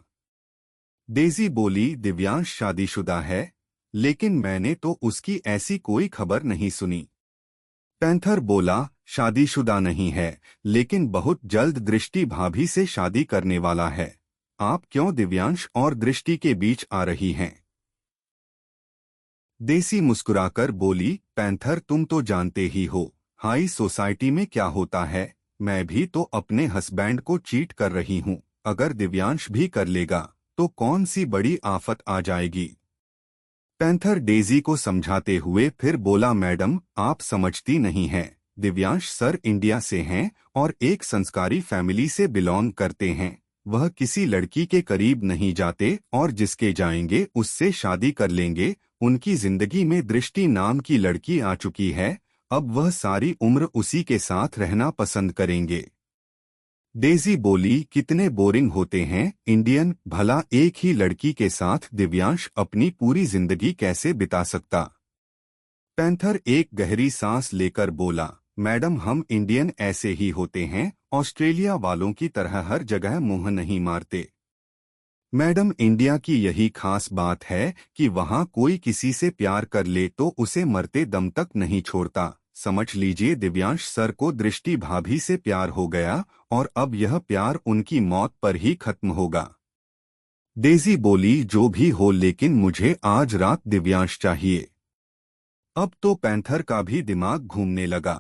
डेजी बोली, दिव्यांश शादीशुदा है, लेकिन मैंने तो उसकी ऐसी कोई खबर नहीं सुनी। पैंथर बोला, शादीशुदा नहीं है, लेकिन बहुत जल्द दृष्टि भाभी से शादी करने वाला है। आप क्यों दिव्यांश और दृष्टि के बीच आ रही हैं। देसी मुस्कुराकर बोली, पैंथर तुम तो जानते ही हो हाई सोसाइटी में क्या होता है। मैं भी तो अपने हस्बैंड को चीट कर रही हूँ, अगर दिव्यांश भी कर लेगा तो कौन सी बड़ी आफत आ जाएगी। पैंथर डेजी को समझाते हुए फिर बोला, मैडम आप समझती नहीं हैं, दिव्यांश सर इंडिया से हैं और एक संस्कारी फैमिली से बिलोंग करते हैं। वह किसी लड़की के करीब नहीं जाते और जिसके जाएंगे उससे शादी कर लेंगे। उनकी जिंदगी में दृष्टि नाम की लड़की आ चुकी है, अब वह सारी उम्र उसी के साथ रहना पसंद करेंगे। डेजी बोली, कितने बोरिंग होते हैं इंडियन, भला एक ही लड़की के साथ दिव्यांश अपनी पूरी जिंदगी कैसे बिता सकता। पैंथर एक गहरी सांस लेकर बोला, मैडम हम इंडियन ऐसे ही होते हैं, ऑस्ट्रेलिया वालों की तरह हर जगह मुंह नहीं मारते। मैडम इंडिया की यही खास बात है कि वहाँ कोई किसी से प्यार कर ले तो उसे मरते दम तक नहीं छोड़ता। समझ लीजिए दिव्यांश सर को दृष्टि भाभी से प्यार हो गया और अब यह प्यार उनकी मौत पर ही खत्म होगा। डेजी बोली, जो भी हो लेकिन मुझे आज रात दिव्यांश चाहिए। अब तो पैंथर का भी दिमाग घूमने लगा।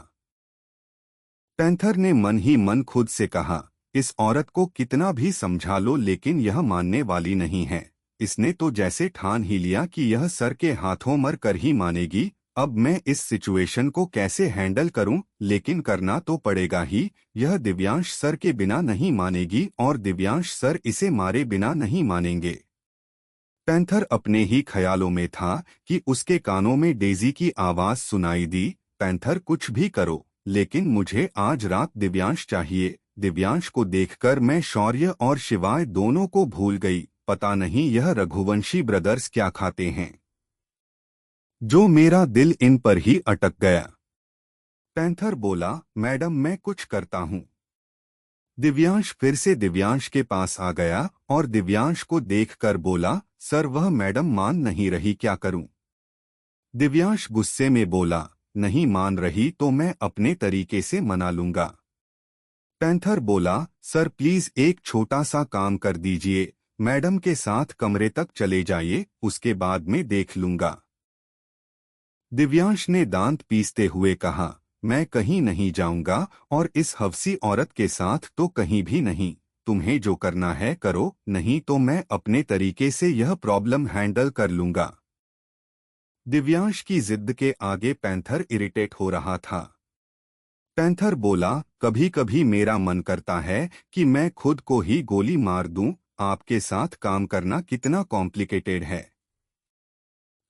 पैंथर ने मन ही मन खुद से कहा, इस औरत को कितना भी समझा लो लेकिन यह मानने वाली नहीं है। इसने तो जैसे ठान ही लिया कि यह सर के हाथों मर कर ही मानेगी। अब मैं इस सिचुएशन को कैसे हैंडल करूं, लेकिन करना तो पड़ेगा ही। यह दिव्यांश सर के बिना नहीं मानेगी और दिव्यांश सर इसे मारे बिना नहीं मानेंगे। पैंथर अपने ही ख्यालों में था कि उसके कानों में डेजी की आवाज सुनाई दी, पैंथर कुछ भी करो लेकिन मुझे आज रात दिव्यांश चाहिए। दिव्यांश को देखकर मैं शौर्य और शिवाय दोनों को भूल गई। पता नहीं यह रघुवंशी ब्रदर्स क्या खाते हैं जो मेरा दिल इन पर ही अटक गया। पैंथर बोला, मैडम मैं कुछ करता हूँ। दिव्यांश फिर से दिव्यांश के पास आ गया और दिव्यांश को देखकर बोला, सर वह मैडम मान नहीं रही, क्या करूं? दिव्यांश गुस्से में बोला, नहीं मान रही तो मैं अपने तरीके से मना लूंगा। पैंथर बोला, सर प्लीज एक छोटा सा काम कर दीजिए, मैडम के साथ कमरे तक चले जाइए, उसके बाद में देख लूंगा। दिव्यांश ने दांत पीसते हुए कहा, मैं कहीं नहीं जाऊंगा और इस हवसी औरत के साथ तो कहीं भी नहीं। तुम्हें जो करना है करो, नहीं तो मैं अपने तरीके से यह प्रॉब्लम हैंडल कर लूंगा। दिव्यांश की जिद के आगे पैंथर इरिटेट हो रहा था। पैंथर बोला, कभी कभी मेरा मन करता है कि मैं खुद को ही गोली मार दूं, आपके साथ काम करना कितना कॉम्प्लिकेटेड है।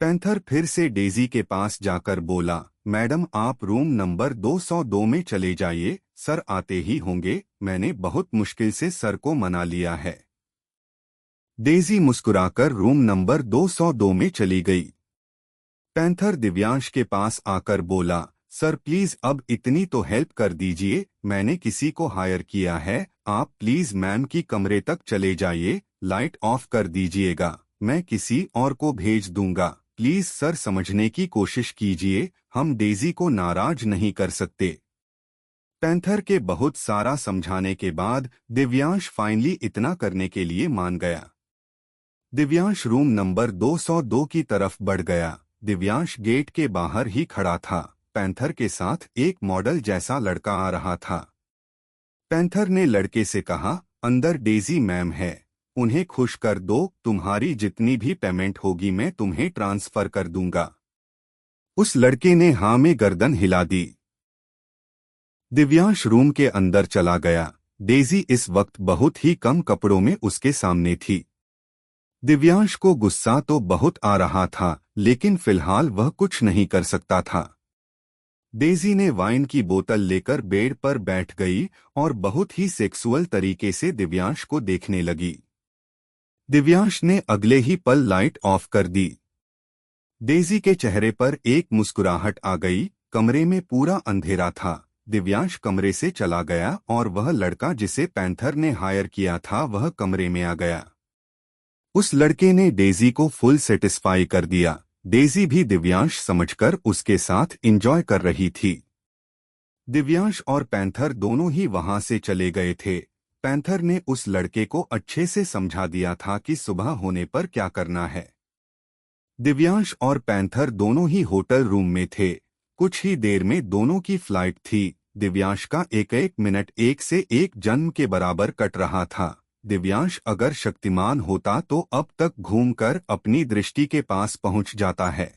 पैंथर फिर से डेजी के पास जाकर बोला, मैडम आप रूम नंबर 202 में चले जाइए, सर आते ही होंगे, मैंने बहुत मुश्किल से सर को मना लिया है। डेजी मुस्कुराकर रूम नंबर 202 में चली गई। पैंथर दिव्यांश के पास आकर बोला, सर प्लीज अब इतनी तो हेल्प कर दीजिए, मैंने किसी को हायर किया है, आप प्लीज मैम की कमरे तक चले जाइए, लाइट ऑफ कर दीजिएगा, मैं किसी और को भेज दूंगा, प्लीज सर समझने की कोशिश कीजिए, हम डेजी को नाराज नहीं कर सकते। पैंथर के बहुत सारा समझाने के बाद दिव्यांश फाइनली इतना करने के लिए मान गया। दिव्यांश रूम नंबर 202 की तरफ बढ़ गया। दिव्यांश गेट के बाहर ही खड़ा था। पैंथर के साथ एक मॉडल जैसा लड़का आ रहा था। पैंथर ने लड़के से कहा, अंदर डेजी मैम है, उन्हें खुश कर दो, तुम्हारी जितनी भी पेमेंट होगी मैं तुम्हें ट्रांसफर कर दूंगा। उस लड़के ने हाँ में गर्दन हिला दी। दिव्यांश रूम के अंदर चला गया। डेजी इस वक्त बहुत ही कम कपड़ों में उसके सामने थी। दिव्यांश को गुस्सा तो बहुत आ रहा था, लेकिन फिलहाल वह कुछ नहीं कर सकता था। डेजी ने वाइन की बोतल लेकर बेड पर बैठ गई और बहुत ही सेक्सुअल तरीके से दिव्यांश को देखने लगी। दिव्यांश ने अगले ही पल लाइट ऑफ कर दी। डेजी के चेहरे पर एक मुस्कुराहट आ गई। कमरे में पूरा अंधेरा था। दिव्यांश कमरे से चला गया और वह लड़का जिसे पैंथर ने हायर किया था वह कमरे में आ गया। उस लड़के ने डेजी को फुल सेटिस्फाई कर दिया। डेजी भी दिव्यांश समझकर उसके साथ एंजॉय कर रही थी। दिव्यांश और पैंथर दोनों ही वहां से चले गए थे। पैंथर ने उस लड़के को अच्छे से समझा दिया था कि सुबह होने पर क्या करना है। दिव्यांश और पैंथर दोनों ही होटल रूम में थे। कुछ ही देर में दोनों की फ्लाइट थी। दिव्यांश का एक एक मिनट एक से एक जन्म के बराबर कट रहा था। दिव्यांश अगर शक्तिमान होता तो अब तक घूमकर अपनी दृष्टि के पास पहुंच जाता है।